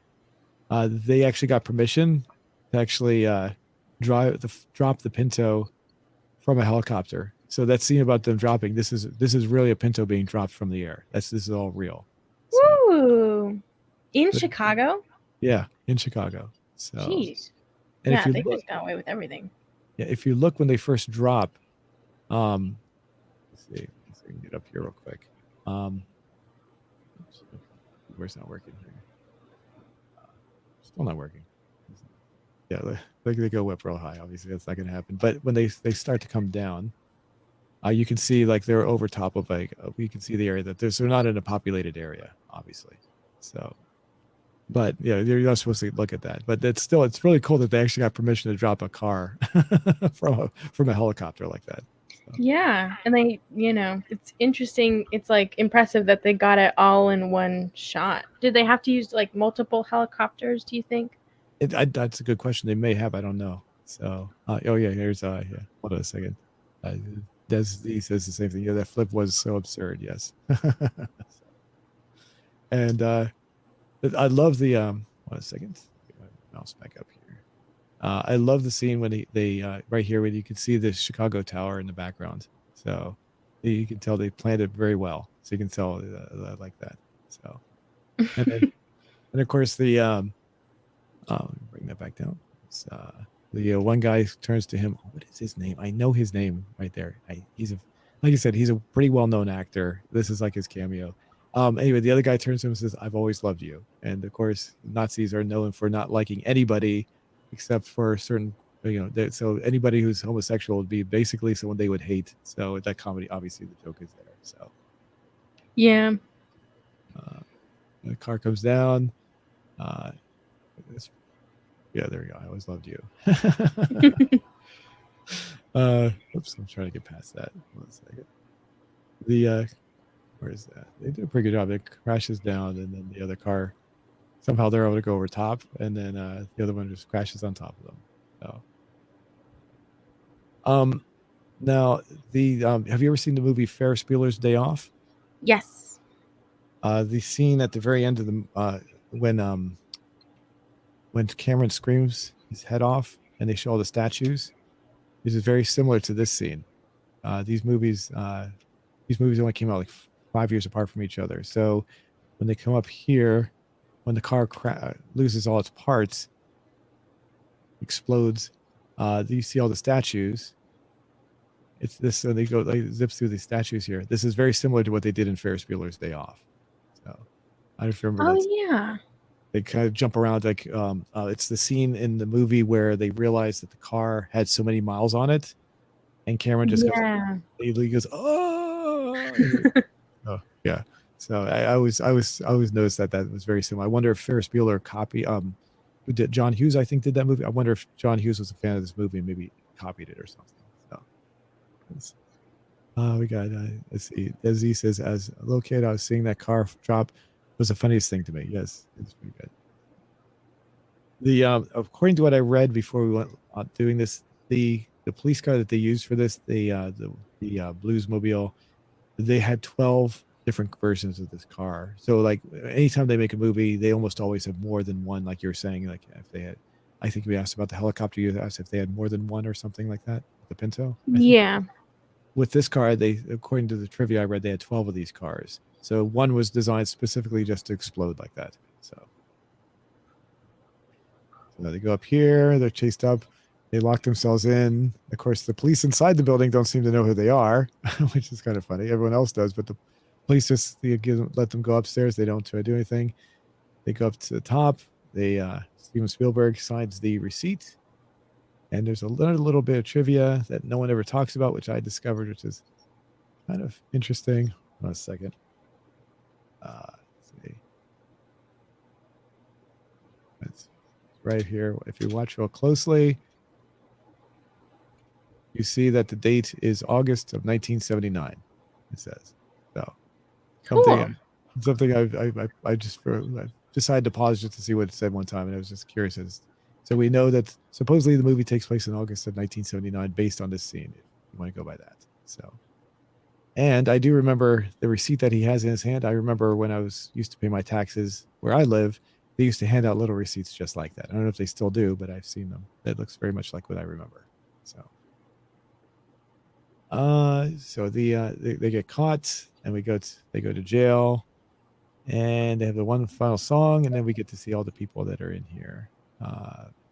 they actually got permission to actually drop the Pinto from a helicopter. So that scene about them dropping, this is really a Pinto being dropped from the air. This is all real. So, Woo! In Chicago? Yeah, in Chicago. So, jeez. And yeah, they just got away with everything. Yeah, if you look when they first drop, let's see if I can get up here real quick. Where's not working here? Still not working. Yeah, they go up real high. Obviously, that's not going to happen. But when they start to come down, you can see like they're over top of you can see the area that they're not in a populated area, obviously. So, but yeah, you're not supposed to look at that. But it's really cool that they actually got permission to drop a car from a helicopter like that. Yeah, and they, it's interesting. It's like impressive that they got it all in one shot. Did they have to use like multiple helicopters, do you think? That's a good question. They may have. I don't know. So, oh yeah, here's yeah. Hold on a second. He says the same thing. Yeah, that flip was so absurd. Yes. And I love the One second. Get my mouse back up here. I love the scene when they right here when you can see the Chicago Tower in the background. So you can tell they planned it very well. So you can tell like that. So and then, and of course the bring that back down. It's, the one guy turns to him. What is his name? I know his name right there. He's like you said, he's a pretty well-known actor. This is like his cameo. Anyway, the other guy turns to him and says, "I've always loved you." And of course, Nazis are known for not liking anybody except for certain, so anybody who's homosexual would be basically someone they would hate. So that comedy, obviously, the joke is there. So Yeah. the car comes down. Yeah, there we go. I always loved you. Oops, I'm trying to get past that. 1 second. Where is that? They did a pretty good job. It crashes down, and then the other car somehow they're able to go over top, and then the other one just crashes on top of them. So, now have you ever seen the movie Ferris Bueller's Day Off? Yes. The scene at the very end of the when Cameron screams his head off, and they show all the statues. This is very similar to this scene. These movies only came out like 5 years apart from each other. So when they come up here, when the car loses all its parts, explodes, you see all the statues. It's this, so they go like zips through these statues here. This is very similar to what they did in Ferris Bueller's Day Off. So I don't remember that. Yeah. They kind of jump around like it's the scene in the movie where they realized that the car had so many miles on it, and Cameron just he goes, oh, oh yeah. So I always noticed that was very similar. I wonder if Ferris Bueller who did John Hughes, I think, did that movie. I wonder if John Hughes was a fan of this movie and maybe copied it or something. So we got let's see. Desi says, as a little kid, I was seeing that car drop was the funniest thing to me. Yes, it's pretty good. The according to what I read before we went doing this, the police car that they used for this, the Bluesmobile, they had 12 different versions of this car. So like anytime they make a movie, they almost always have more than one. Like you're saying, like if they had, I think we asked about the helicopter. You asked if they had more than one or something like that. The Pinto. Yeah. With this car, they, according to the trivia I read, they had 12 of these cars. So one was designed specifically just to explode like that. So they go up here, they're chased up, they lock themselves in. Of course, the police inside the building don't seem to know who they are, which is kind of funny. Everyone else does, but the police just let them go upstairs. They don't try to do anything. They go up to the top. Steven Spielberg signs the receipt. And there's a little bit of trivia that no one ever talks about, which I discovered, which is kind of interesting. 1 second. Let's see. It's right here. If you watch real closely, you see that the date is August of 1979. It says so. Something I just decided to pause just to see what it said one time, and I was just curious. So we know that supposedly the movie takes place in August of 1979 based on this scene, if you want to go by that. So, and I do remember the receipt that he has in his hand. I remember when I used to pay my taxes where I live, they used to hand out little receipts just like that. I don't know if they still do, but I've seen them. That looks very much like what I remember. So, they get caught, and they go to jail, and they have the one final song, and then we get to see all the people that are in here.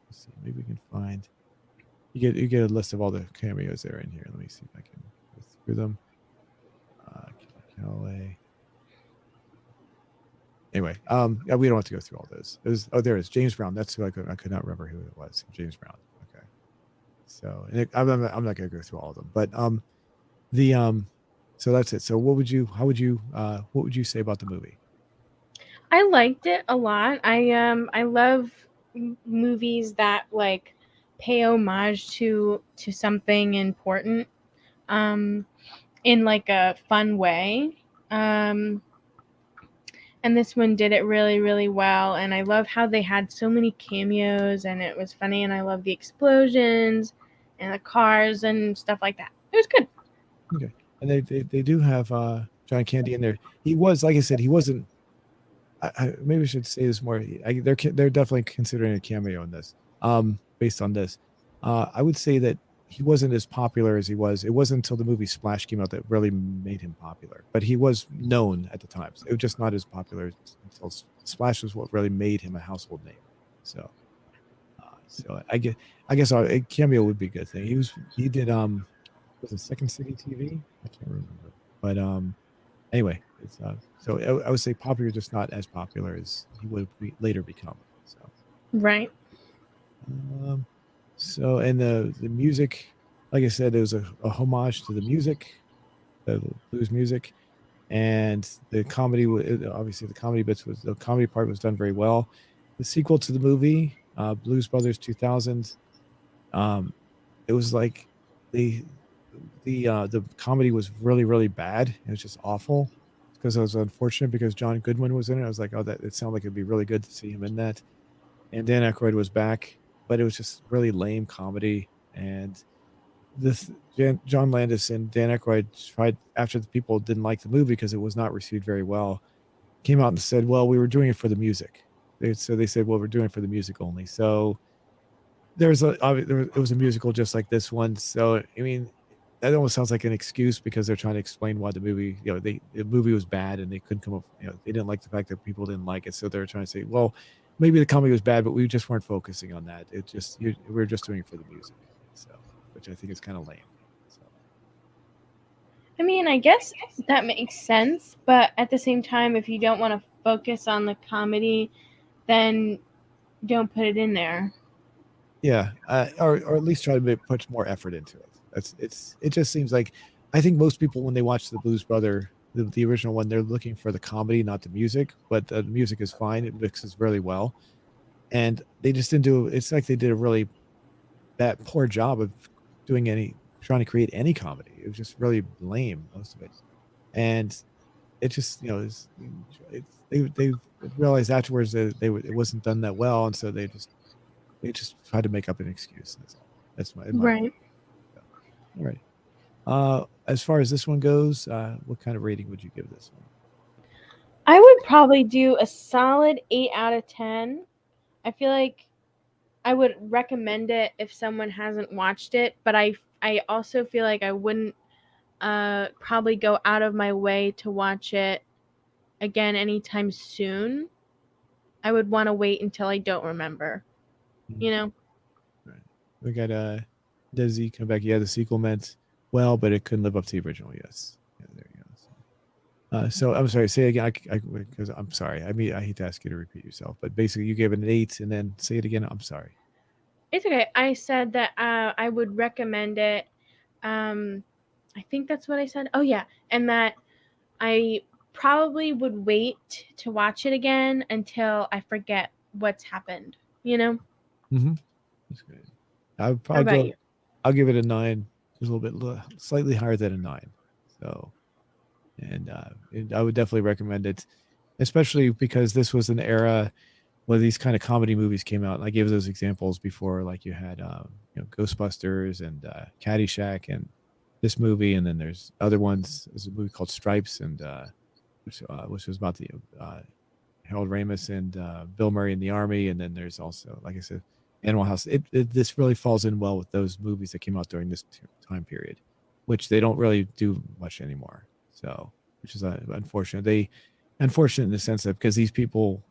Let's see, maybe we can find. You get a list of all the cameos that are in here. Let me see if I can go through them. Calloway. Anyway, yeah, we don't have to go through all those. There it is. James Brown. That's who I could not remember who it was. James Brown. Okay. So I'm not going to go through all of them, but so that's it. So what would you say about the movie? I liked it a lot. I love movies that like pay homage to something important. in like a fun way. And this one did it really, really well. And I love how they had so many cameos and it was funny. And I love the explosions and the cars and stuff like that. It was good. Okay. And they do have John Candy in there. He was, like I said, he wasn't. Maybe I should say this more. They're definitely considering a cameo in this. Based on this, I would say that he wasn't as popular as he was. It wasn't until the movie Splash came out that really made him popular. But he was known at the time. So it was just not as popular until Splash was what really made him a household name. So, I guess a cameo would be a good thing. He did was it Second City TV? I can't remember. But anyway, it's so I would say popular, just not as popular as he would later become. So Right. So and the music, like I said, it was a homage to the music, the blues music, and the comedy. Obviously, the comedy part was done very well. The sequel to the movie, Blues Brothers 2000, it was like the comedy was really, really bad. It was just awful because it was unfortunate because John Goodwin was in it. I was like, oh, that it sounded like it'd be really good to see him in that. And Dan Aykroyd was back, but it was just really lame comedy. And John Landis and Dan Aykroyd tried, after the people didn't like the movie because it was not received very well, came out and said, well, we were doing it for the music. So they said, well, we're doing it for the music only. So it was a musical just like this one. So I mean, that almost sounds like an excuse because they're trying to explain why the movie, the movie was bad and they couldn't come up, they didn't like the fact that people didn't like it. So they're trying to say, well, maybe the comedy was bad, but we just weren't focusing on that. We were just doing it for the music. So, which I think is kind of lame. So. I mean, I guess that makes sense, but at the same time, if you don't want to focus on the comedy, then don't put it in there. Yeah, or at least try to put more effort into it. It just seems like, I think most people when they watch the Blues Brother, the original one, they're looking for the comedy, not the music. But the music is fine; it mixes really well, and they just didn't do. It's like they did a really poor job of trying to create any comedy. It was just really lame, most of it, and it just they realized afterwards that it wasn't done that well, and so they just tried to make up an excuse. That's my right. All right. As far as this one goes, what kind of rating would you give this one? I would probably do a solid 8 out of 10. I feel like I would recommend it if someone hasn't watched it, but I also feel like I wouldn't probably go out of my way to watch it again anytime soon. I would want to wait until I don't remember. Right. We got Desi come back. Yeah, the sequel meant well, but it couldn't live up to the original. Yes. Yeah, there you go. So I'm sorry. Say it again, because I'm sorry. I mean, I hate to ask you to repeat yourself, but basically, you gave it an 8, and then say it again. I'm sorry. It's okay. I said that I would recommend it. I think that's what I said. Oh yeah, and that I probably would wait to watch it again until I forget what's happened. Mm-hmm. That's great. I'll give it a 9, just a little bit slightly higher than a 9. So, and I would definitely recommend it, especially because this was an era where these kind of comedy movies came out. And I gave those examples before, like you had Ghostbusters and Caddyshack and this movie, and then there's other ones. There's a movie called Stripes, and which was about the Harold Ramis and Bill Murray in the Army, and then there's also, like I said, Animal House. This really falls in well with those movies that came out during this time period, which they don't really do much anymore. So, which is unfortunate. Unfortunate in the sense that because these people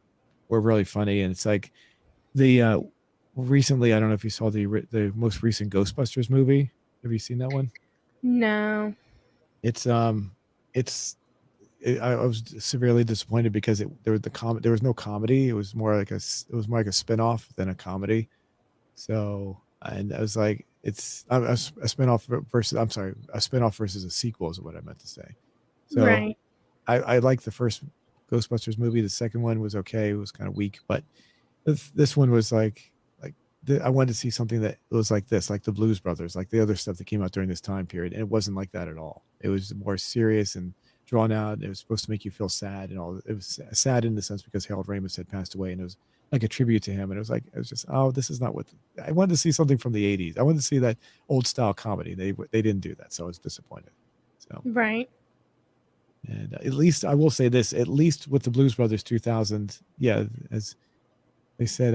were really funny, and it's like recently. I don't know if you saw the most recent Ghostbusters movie. Have you seen that one? No. I was severely disappointed because there was no comedy. It was more like a spinoff than a comedy. So, and I was like, it's a spinoff versus, I'm sorry, a spinoff versus a sequel is what I meant to say. So Right. I liked the first Ghostbusters movie. The second one was okay. It was kind of weak, but this one was like I wanted to see something that was like this, like the Blues Brothers, like the other stuff that came out during this time period, and it wasn't like that at all. It was more serious and drawn out. It was supposed to make you feel sad and all. It was sad in the sense because Harold Ramis had passed away, and it was like a tribute to him. And it was just, oh, this is not what I wanted to see. Something from the '80s. I wanted to see that old style comedy. They didn't do that, so I was disappointed. So Right. and at least I will say this, at least with the Blues Brothers 2000, yeah, as they said,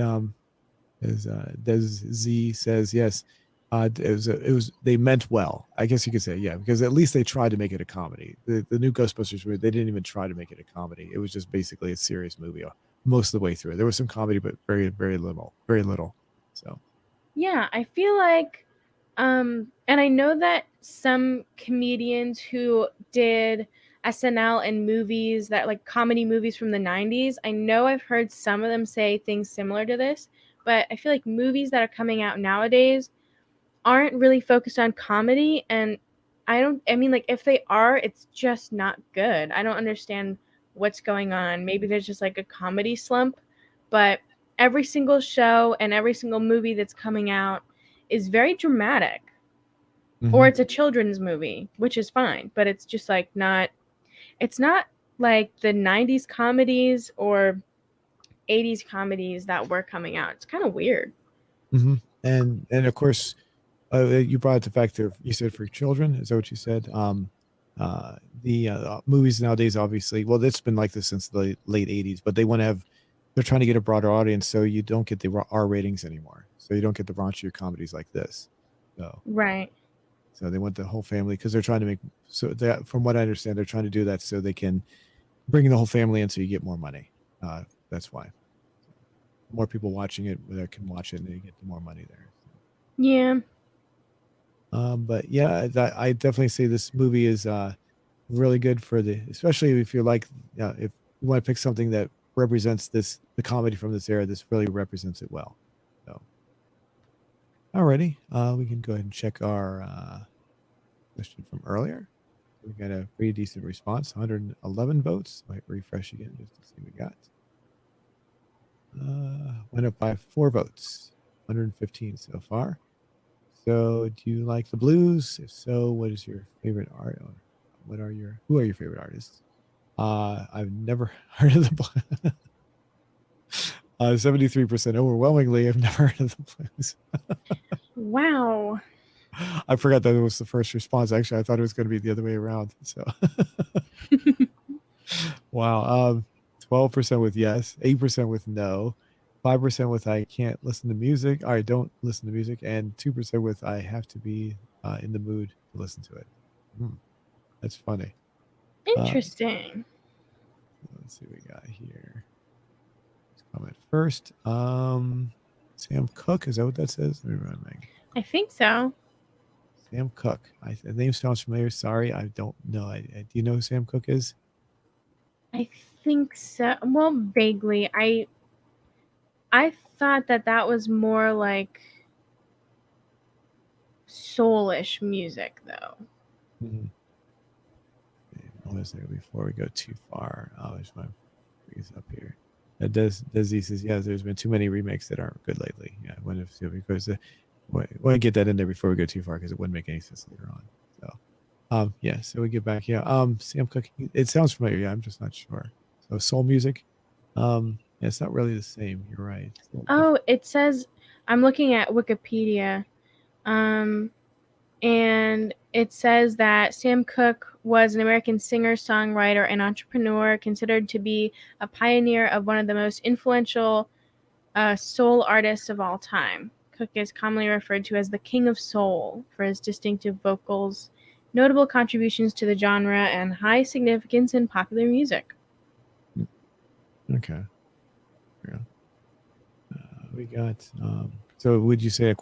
as Des Z says, yes, it was they meant well. I guess you could say, yeah, because at least they tried to make it a comedy. The new Ghostbusters movie, they didn't even try to make it a comedy. It was just basically a serious movie most of the way through. There was some comedy, but very little, very little. So Yeah, I feel like, and I know that some comedians who did SNL and movies that like comedy movies from the 90s, I know I've heard some of them say things similar to this, but I feel like movies that are coming out nowadays aren't really focused on comedy. And I mean, like, if they are, it's just not good. I don't understand what's going on. Maybe there's just like a comedy slump, but every single show and every single movie that's coming out is very dramatic. Or it's a children's movie, which is fine, but it's just like it's not like the 90s comedies or 80s comedies that were coming out. It's kind of weird. and of course, you brought up the fact that you said for children. Is that what you said? The movies nowadays, obviously, well, it's been like this since the late '80s, but they're trying to get a broader audience, so you don't get the R ratings anymore. So you don't get the raunchier comedies like this. Right. So they want the whole family because they're trying to make from what I understand, they're trying to do that so they can bring the whole family in, so you get more money. That's why more people watching it that can watch it, and they get more money there. Yeah. But yeah, I definitely say this movie is really good especially if you're like, if you want to pick something that represents the comedy from this era, this really represents it well. So, alrighty, we can go ahead and check our question from earlier. We got a pretty decent response, 111 votes. Might refresh again just to see what we got. Went up by 4 votes, 115 so far. So, do you like the blues? If so, what is your favorite art? Or who are your favorite artists? I've never heard of the blues. 73% overwhelmingly, I've never heard of the blues. Wow. I forgot that it was the first response. Actually, I thought it was going to be the other way around. So, wow. 12% with yes, 8% with no, 5% with I can't listen to music. I don't listen to music, and 2% with I have to be in the mood to listen to it. That's funny. Interesting. Let's see what we got here. Let's comment first. Sam Cooke, is that what that says? Let me run, Meg. I think so. Sam Cooke. The name sounds familiar. Sorry, I don't know. Do you know who Sam Cooke is? I think so. Well, vaguely. I thought that was more like soulish music, though. Hold on a second before we go too far. I just want to bring this up here. Desi says, yeah, there's been too many remakes that aren't good lately. Yeah, I want to get that in there before we go too far because it wouldn't make any sense later on. So, yeah, so we get back. Yeah, Sam Cooke, it sounds familiar. Yeah, I'm just not sure. So soul music. Yeah, it's not really the same. You're right. Oh, it says, I'm looking at Wikipedia, and it says that Sam Cooke was an American singer, songwriter, and entrepreneur, considered to be a pioneer of one of the most influential soul artists of all time. Cooke is commonly referred to as the King of Soul for his distinctive vocals, notable contributions to the genre, and high significance in popular music. Okay. Yeah. We got. So, would you say?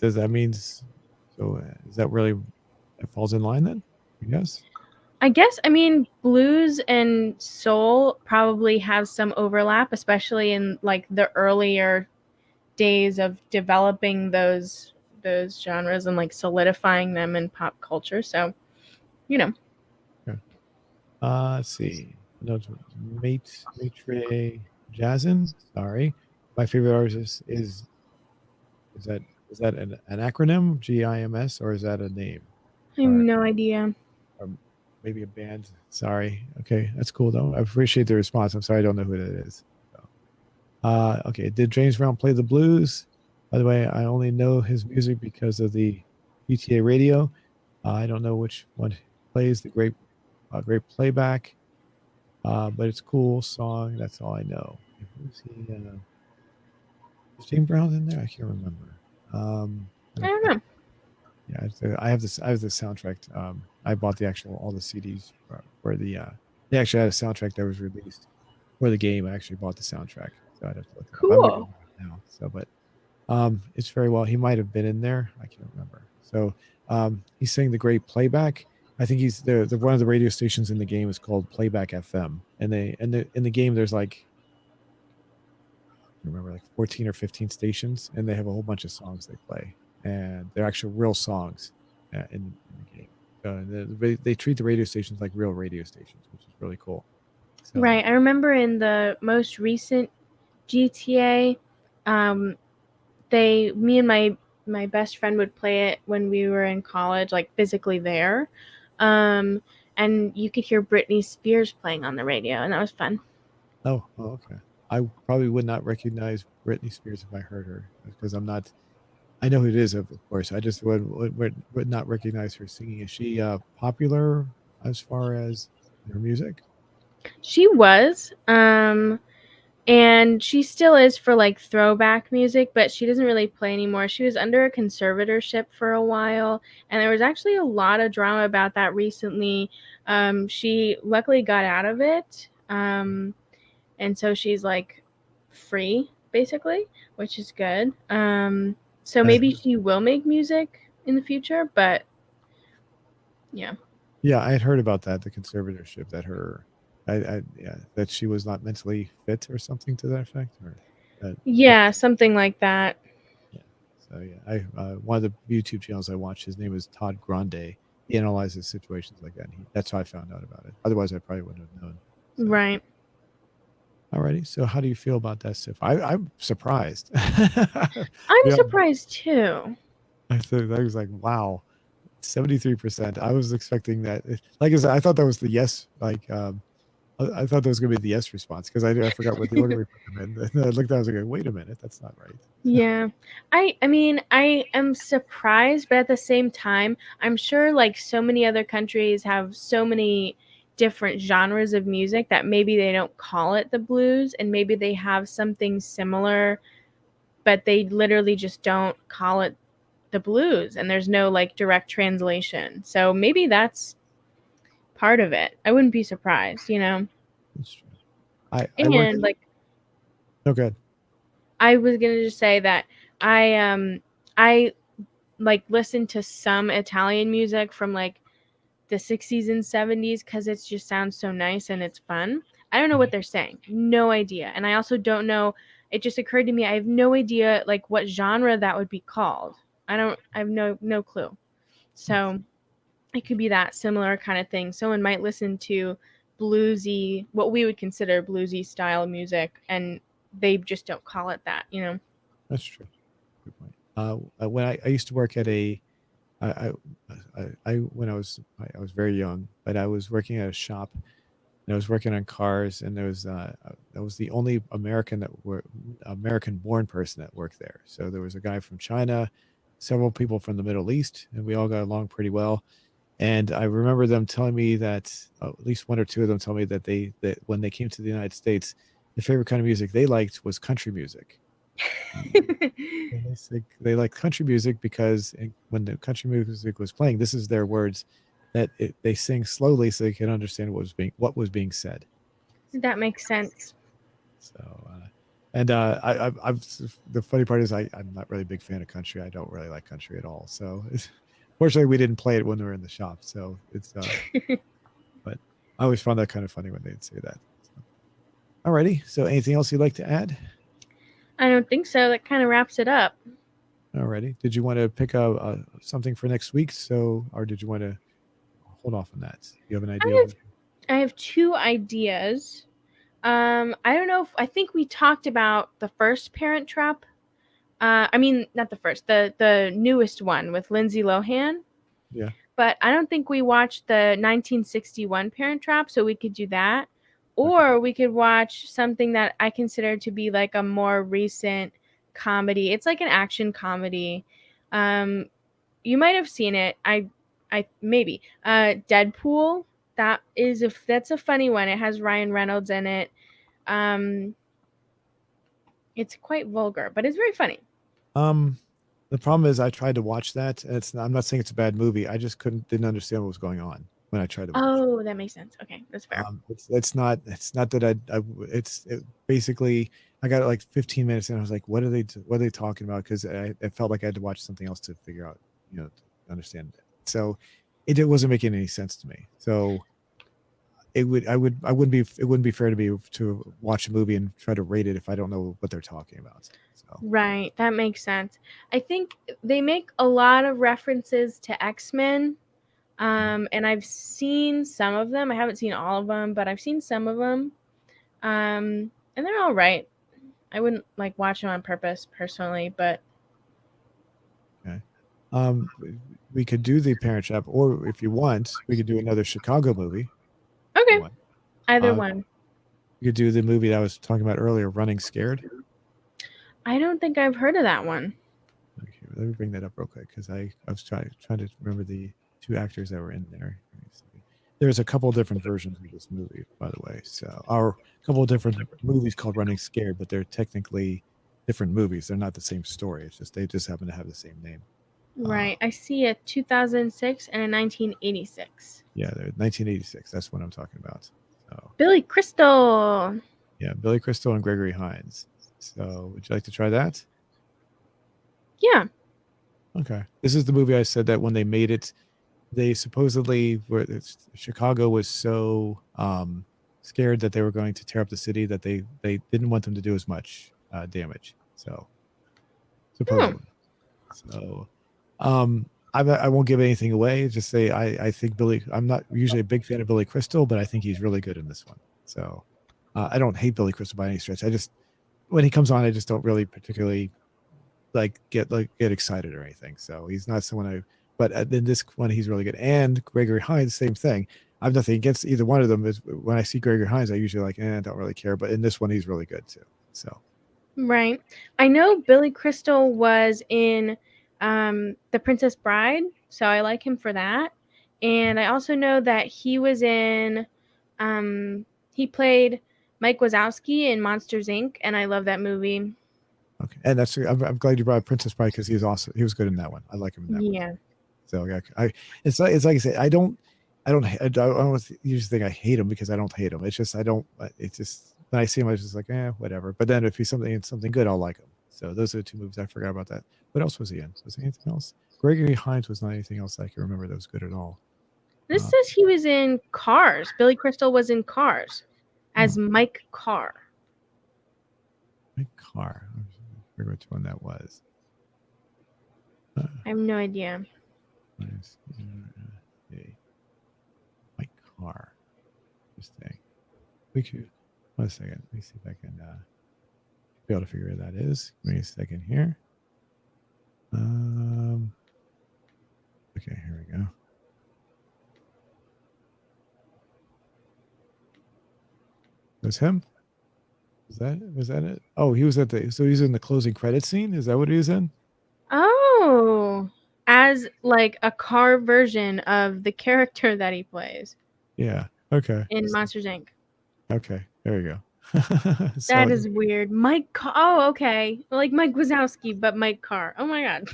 Does that mean? So, is that really? It falls in line then? Yes. I guess. I mean, blues and soul probably have some overlap, especially in like the earlier days of developing those genres and like solidifying them in pop culture. So, you know. Okay. Let's see. No, Maitre Jazzin. Sorry, my favorite artist is Is that an acronym, GIMS, or is that a name? I have Or- no idea. or maybe a band. Sorry. Okay, that's cool though. I appreciate the response. I'm sorry I don't know who that is. So, okay, did James Brown play the blues? By the way, I only know his music because of the GTA radio. I don't know which one he plays the great playback, but it's a cool song. That's all I know. Who's he? Is James Brown in there? I can't remember. I don't know. Yeah, I have this. I have the soundtrack. I bought all the CDs for the. They actually had a soundtrack that was released for the game. I actually bought the soundtrack, so I'd have to look it up. I'm looking Cool. it up now. So, but it's very well. He might have been in there. I can't remember. So, he's saying the great playback. I think he's the one of the radio stations in the game is called Playback FM, and in the game there's like, I remember, like 14 or 15 stations, and they have a whole bunch of songs they play, and they're actual real songs in the game. They treat the radio stations like real radio stations, which is really cool. So, Right. I remember in the most recent GTA, me and my best friend would play it when we were in college, like physically there. And you could hear Britney Spears playing on the radio, and that was fun. Oh, okay. I probably would not recognize Britney Spears if I heard her, because I'm not. I know who it is, of course. I just would not recognize her singing. Is she popular as far as her music? She was, and she still is for like throwback music, but she doesn't really play anymore. She was under a conservatorship for a while, and there was actually a lot of drama about that recently. She luckily got out of it, and so she's like free basically, which is good. So maybe she will make music in the future, but yeah. Yeah, I had heard about that, the conservatorship, that that she was not mentally fit or something to that effect, or Yeah, something like that. yeah. So yeah, one of the YouTube channels I watch, his name is Todd Grande. He analyzes situations like that. And that's how I found out about it. Otherwise, I probably wouldn't have known. So. Right. Alrighty. So how do you feel about that stuff? I'm surprised. I'm surprised too. I was like, wow, 73%. I was expecting that. Like I said, I thought that was the yes. Like, I thought that was going to be the yes response, because I forgot what the order we put them in. And I looked at it, I was like, wait a minute, that's not right. Yeah. I mean, I am surprised, but at the same time, I'm sure like so many other countries have so many different genres of music that maybe they don't call it the blues, and maybe they have something similar, but they literally just don't call it the blues, and there's no like direct translation. So maybe that's part of it. I wouldn't be surprised, you know. That's true. No, good. I was gonna just say that I like listen to some Italian music from like the 60s and 70s because it just sounds so nice and it's fun. I don't know what they're saying. No idea. And I also don't know. It just occurred to me. I have no idea like what genre that would be called. I have no clue. So it could be that similar kind of thing. Someone might listen to bluesy, what we would consider bluesy style music, and they just don't call it that, you know? That's true. Good point. When I used to work at when I was very young, but I was working at a shop, and I was working on cars, and there was that was the only American-born person that worked there. So there was a guy from China, several people from the Middle East, and we all got along pretty well. And I remember them telling me that at least one or two of them told me that that when they came to the United States, the favorite kind of music they liked was country music. They like country music because when the country music was playing, this is their words, that they sing slowly so they can understand what was being said. That makes sense. So, I'm the funny part is I'm not really a big fan of country. I don't really like country at all. So, fortunately, we didn't play it when we were in the shop. So it's, but I always found that kind of funny when they'd say that. So. Alrighty. So, anything else you'd like to add? I don't think so. That kind of wraps it up. Alrighty. Did you want to pick something for next week? Or did you want to hold off on that? You have an idea? I have two ideas. I don't know I think we talked about the first Parent Trap I mean, not the first, the newest one with Lindsay Lohan. Yeah. But I don't think we watched the 1961 Parent Trap, so we could do that. Or we could watch something that I consider to be like a more recent comedy. It's like an action comedy. You might have seen it. I maybe. Deadpool. That's a funny one. It has Ryan Reynolds in it. It's quite vulgar, but it's very funny. The problem is I tried to watch that. And I'm not saying it's a bad movie. I just didn't understand what was going on when I tried to watch it. Oh, that makes sense. Okay, that's fair. It's not that basically I got like 15 minutes and I was like, what are they talking about? Because I felt like I had to watch something else to figure out, to understand it. So it wasn't making any sense to me. So it wouldn't be fair to watch a movie and try to rate it if I don't know what they're talking about. So. Right, that makes sense. I think they make a lot of references to X-Men. And I've seen some of them. I haven't seen all of them, but I've seen some of them. And they're all right. I wouldn't like watch them on purpose personally, but okay. We could do the Parent Trap, or if you want, we could do another Chicago movie. okay. Either one. You could do the movie that I was talking about earlier, Running Scared. I don't think I've heard of that one. Okay, let me bring that up real quick because I was trying to remember the 2 actors that were in there. There's a couple different versions of this movie, by the way. So, or a couple of different movies called Running Scared, but they're technically different movies. They're not the same story. It's just they just happen to have the same name. Right. I see a 2006 and a 1986. Yeah, they're 1986. That's what I'm talking about. So, Billy Crystal. Yeah, Billy Crystal and Gregory Hines. So, would you like to try that? Yeah. Okay. This is the movie I said that when they made it, they supposedly Chicago was so scared that they were going to tear up the city that they didn't want them to do as much damage. So, supposedly. So, I won't give anything away. Just say I think I'm not usually a big fan of Billy Crystal, but I think he's really good in this one. So, I don't hate Billy Crystal by any stretch. I just when he comes on, I just don't really particularly get excited or anything. So he's not someone but in this one he's really good. And Gregory Hines, same thing. I have nothing against either one of them. Is when I see Gregory Hines, I usually I don't really care. But in this one, he's really good too. So right. I know Billy Crystal was in The Princess Bride, so I like him for that. And I also know that he was in he played Mike Wazowski in Monsters Inc. and I love that movie. Okay, and I'm glad you brought up Princess Bride because he was awesome. He was good in that one. I like him in that one. Yeah. So yeah, it's like I say, I don't usually think I hate him because I don't hate him. It's just it's just when I see him, I was just like, whatever. But then if he's something good, I'll like him. So those are the 2 movies. I forgot about that. What else was he in? Was there anything else? Gregory Hines was not anything else I can remember that was good at all. This says he was in Cars. Billy Crystal was in Cars as Mike Carr. Mike Carr. I forget which one that was. I have no idea. Mike Carr. Interesting. We could 1 second. Let me see if I can be able to figure out what that is. Give me a second here. Okay, here we go. Was him? Was that it? Oh, he was so he's in the closing credit scene? Is that what he was in? Oh, as like a car version of the character that he plays. Yeah. Okay. In Monsters Inc. Okay. There you go. That is weird. Mike Carr. Oh, okay. Like Mike Wazowski, but Mike Carr. Oh my god.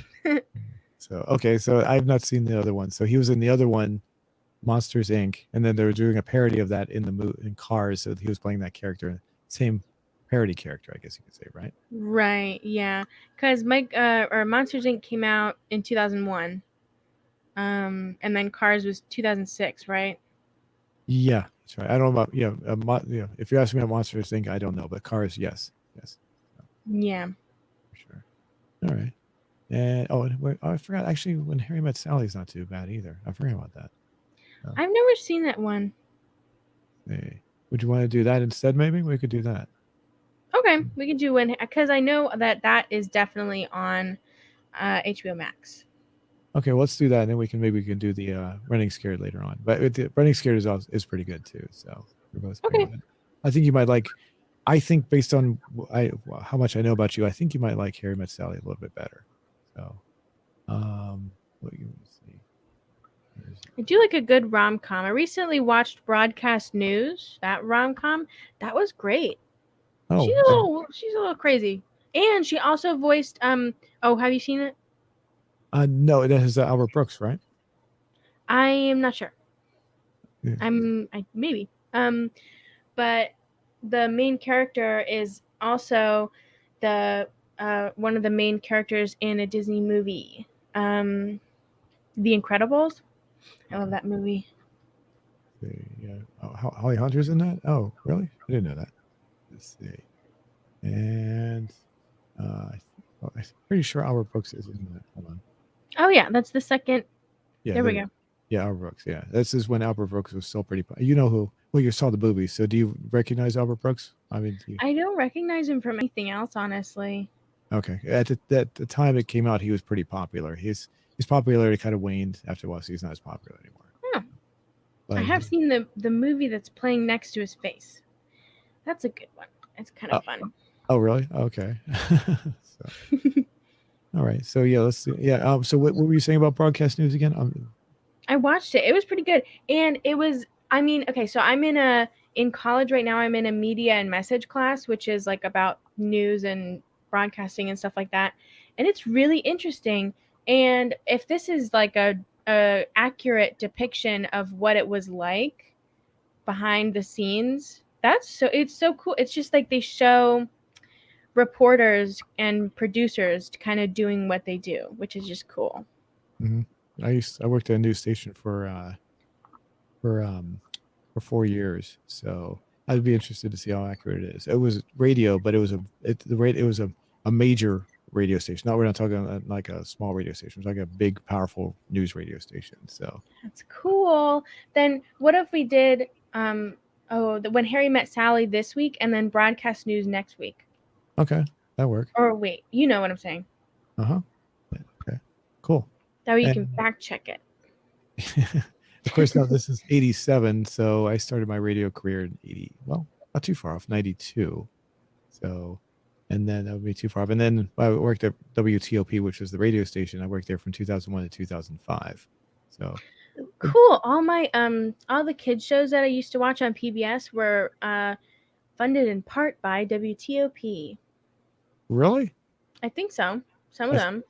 So I've not seen the other one. So he was in the other one, Monsters Inc. And then they were doing a parody of that in Cars. So he was playing that character, same parody character, I guess you could say, right? Right. Yeah. Because Monsters Inc. came out in 2001. And then Cars was 2006, right? Yeah, that's right. I don't know about if you're asking me about Monsters Inc., I don't know, but Cars, yes. Yeah. For sure. All right. And I forgot actually When Harry Met Sally's not too bad either. I forgot about that. I've never seen that one. Hey, would you want to do that instead? Maybe we could do that. Okay. Okay, we can do when, because I know that is definitely on HBO Max. Okay, let's do that, and then maybe we can do the Running Scared later on. But the Running Scared is pretty good too. So we're both Okay. pretty good. I think you might like. I think based on how much I know about you, I think you might like Harry Met Sally a little bit better. So, what you see? I do like a good rom-com. I recently watched Broadcast News, that rom-com. That was great. Oh, She's a little crazy. And she also voiced oh, have you seen it? no, it has Albert Brooks, right? I am not sure. Yeah. Maybe. But the main character is also the one of the main characters in a Disney movie. The Incredibles. I love that movie. Yeah. Oh, Holly Hunter's in that? Oh, really? I didn't know that. Let's see. And I'm pretty sure Albert Brooks is in that. Hold on. Oh yeah, that's the second. Yeah, there we go. Yeah, Albert Brooks. Yeah, this is when Albert Brooks was still pretty. You know who? Well, you saw the movie, so do you recognize Albert Brooks? I mean, I don't recognize him from anything else, honestly. Okay, at the time it came out, he was pretty popular. His popularity kind of waned after a while, so he's not as popular anymore. I have seen the movie that's playing next to his face. That's a good one. It's kind of fun. Oh, really? Okay. All right. So yeah, let's see. Yeah. So what were you saying about Broadcast News again? I watched it. It was pretty good, and it was. I mean, okay. So I'm in college right now. I'm in a media and message class, which is like about news and broadcasting and stuff like that, and it's really interesting. And if this is like a accurate depiction of what it was like behind the scenes, it's so cool. It's just like they show reporters and producers kind of doing what they do, which is just cool. Mm-hmm. I worked at a news station for 4 years, so I'd be interested to see how accurate it is. It was radio, but it was a major radio station. We're not talking like a small radio station. It's like a big, powerful news radio station. So that's cool. Then what if we did When Harry Met Sally this week, and then Broadcast News next week? Okay, that works. Or wait, you know what I'm saying? Okay, cool. That way you can fact check it. Of course, now this is 87, so I started my radio career in 80. Well, not too far off, 92. So, and then that would be too far off. And then I worked at WTOP, which was the radio station. I worked there from 2001 to 2005. So cool. All my all the kids shows that I used to watch on PBS were funded in part by WTOP. Really? I think so. Some of them.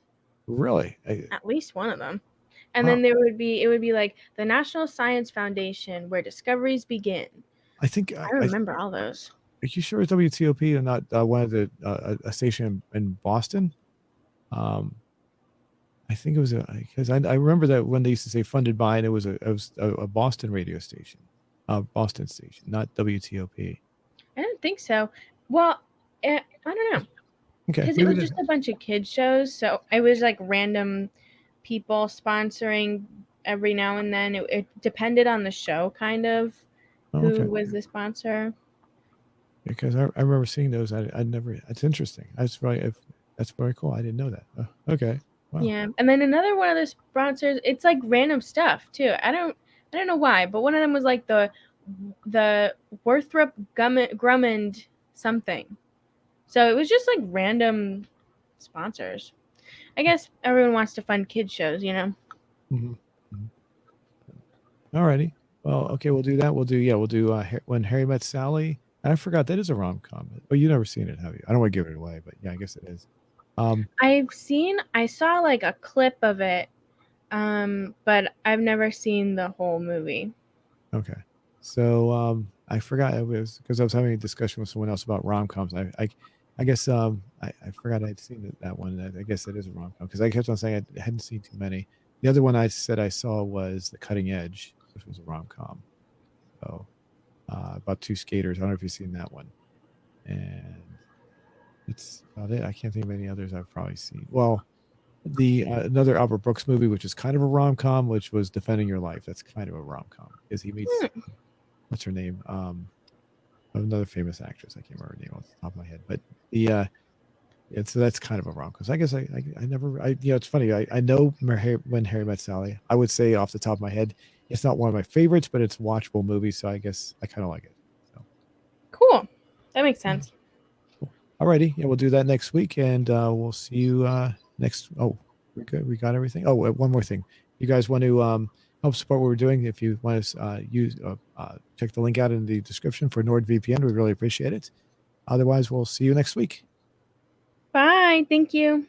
Really? At least one of them. And then it would be like the National Science Foundation, where discoveries begin. I think I remember all those. Are you sure it's WTOP and not one of the a station in Boston? I think it was because I remember that when they used to say funded by, and it was a Boston radio station, Boston station, not WTOP. I don't think so. Well, I don't know. Okay, because it was just a bunch of kids shows, so it was like random people sponsoring every now and then. It depended on the show, kind of, who was the sponsor. Because I remember seeing those. I never. It's interesting. That's very cool. I didn't know that. Okay. Wow. Yeah, and then another one of the sponsors. It's like random stuff too. I don't know why, but one of them was like the Winthrop Grumman something. So it was just like random sponsors. I guess everyone wants to fund kids shows, you know. All righty. Well, okay, we'll do that. We'll do When Harry Met Sally. I forgot that is a rom-com. But you've never seen it, have you? I don't want to give it away, but yeah, I guess it is. I saw like a clip of it, but I've never seen the whole movie. Okay. So I forgot it was because I was having a discussion with someone else about rom-coms. I guess I forgot I'd seen that one. I guess it is a rom-com because I kept on saying I hadn't seen too many. The other one I said I saw was The Cutting Edge, which was a rom-com. So about two skaters. I don't know if you've seen that one. And it's about it. I can't think of any others I've probably seen. Well, the another Albert Brooks movie, which is kind of a rom-com, which was Defending Your Life. That's kind of a rom-com because he meets what's her name? Another famous actress. I can't remember her name off the top of my head, but the so that's kind of a wrong because I guess I never it's funny I know When Harry Met Sally. I would say off the top of my head it's not one of my favorites, but it's a watchable movie, so I guess I kind of like it. So Cool. That makes sense. alrighty, yeah, we'll do that next week, and we'll see you next. Oh, we're good. We got everything. Oh, one more thing. You guys want to help support what we're doing? If you want to check the link out in the description for NordVPN, we really appreciate it. Otherwise, we'll see you next week. Bye. Thank you.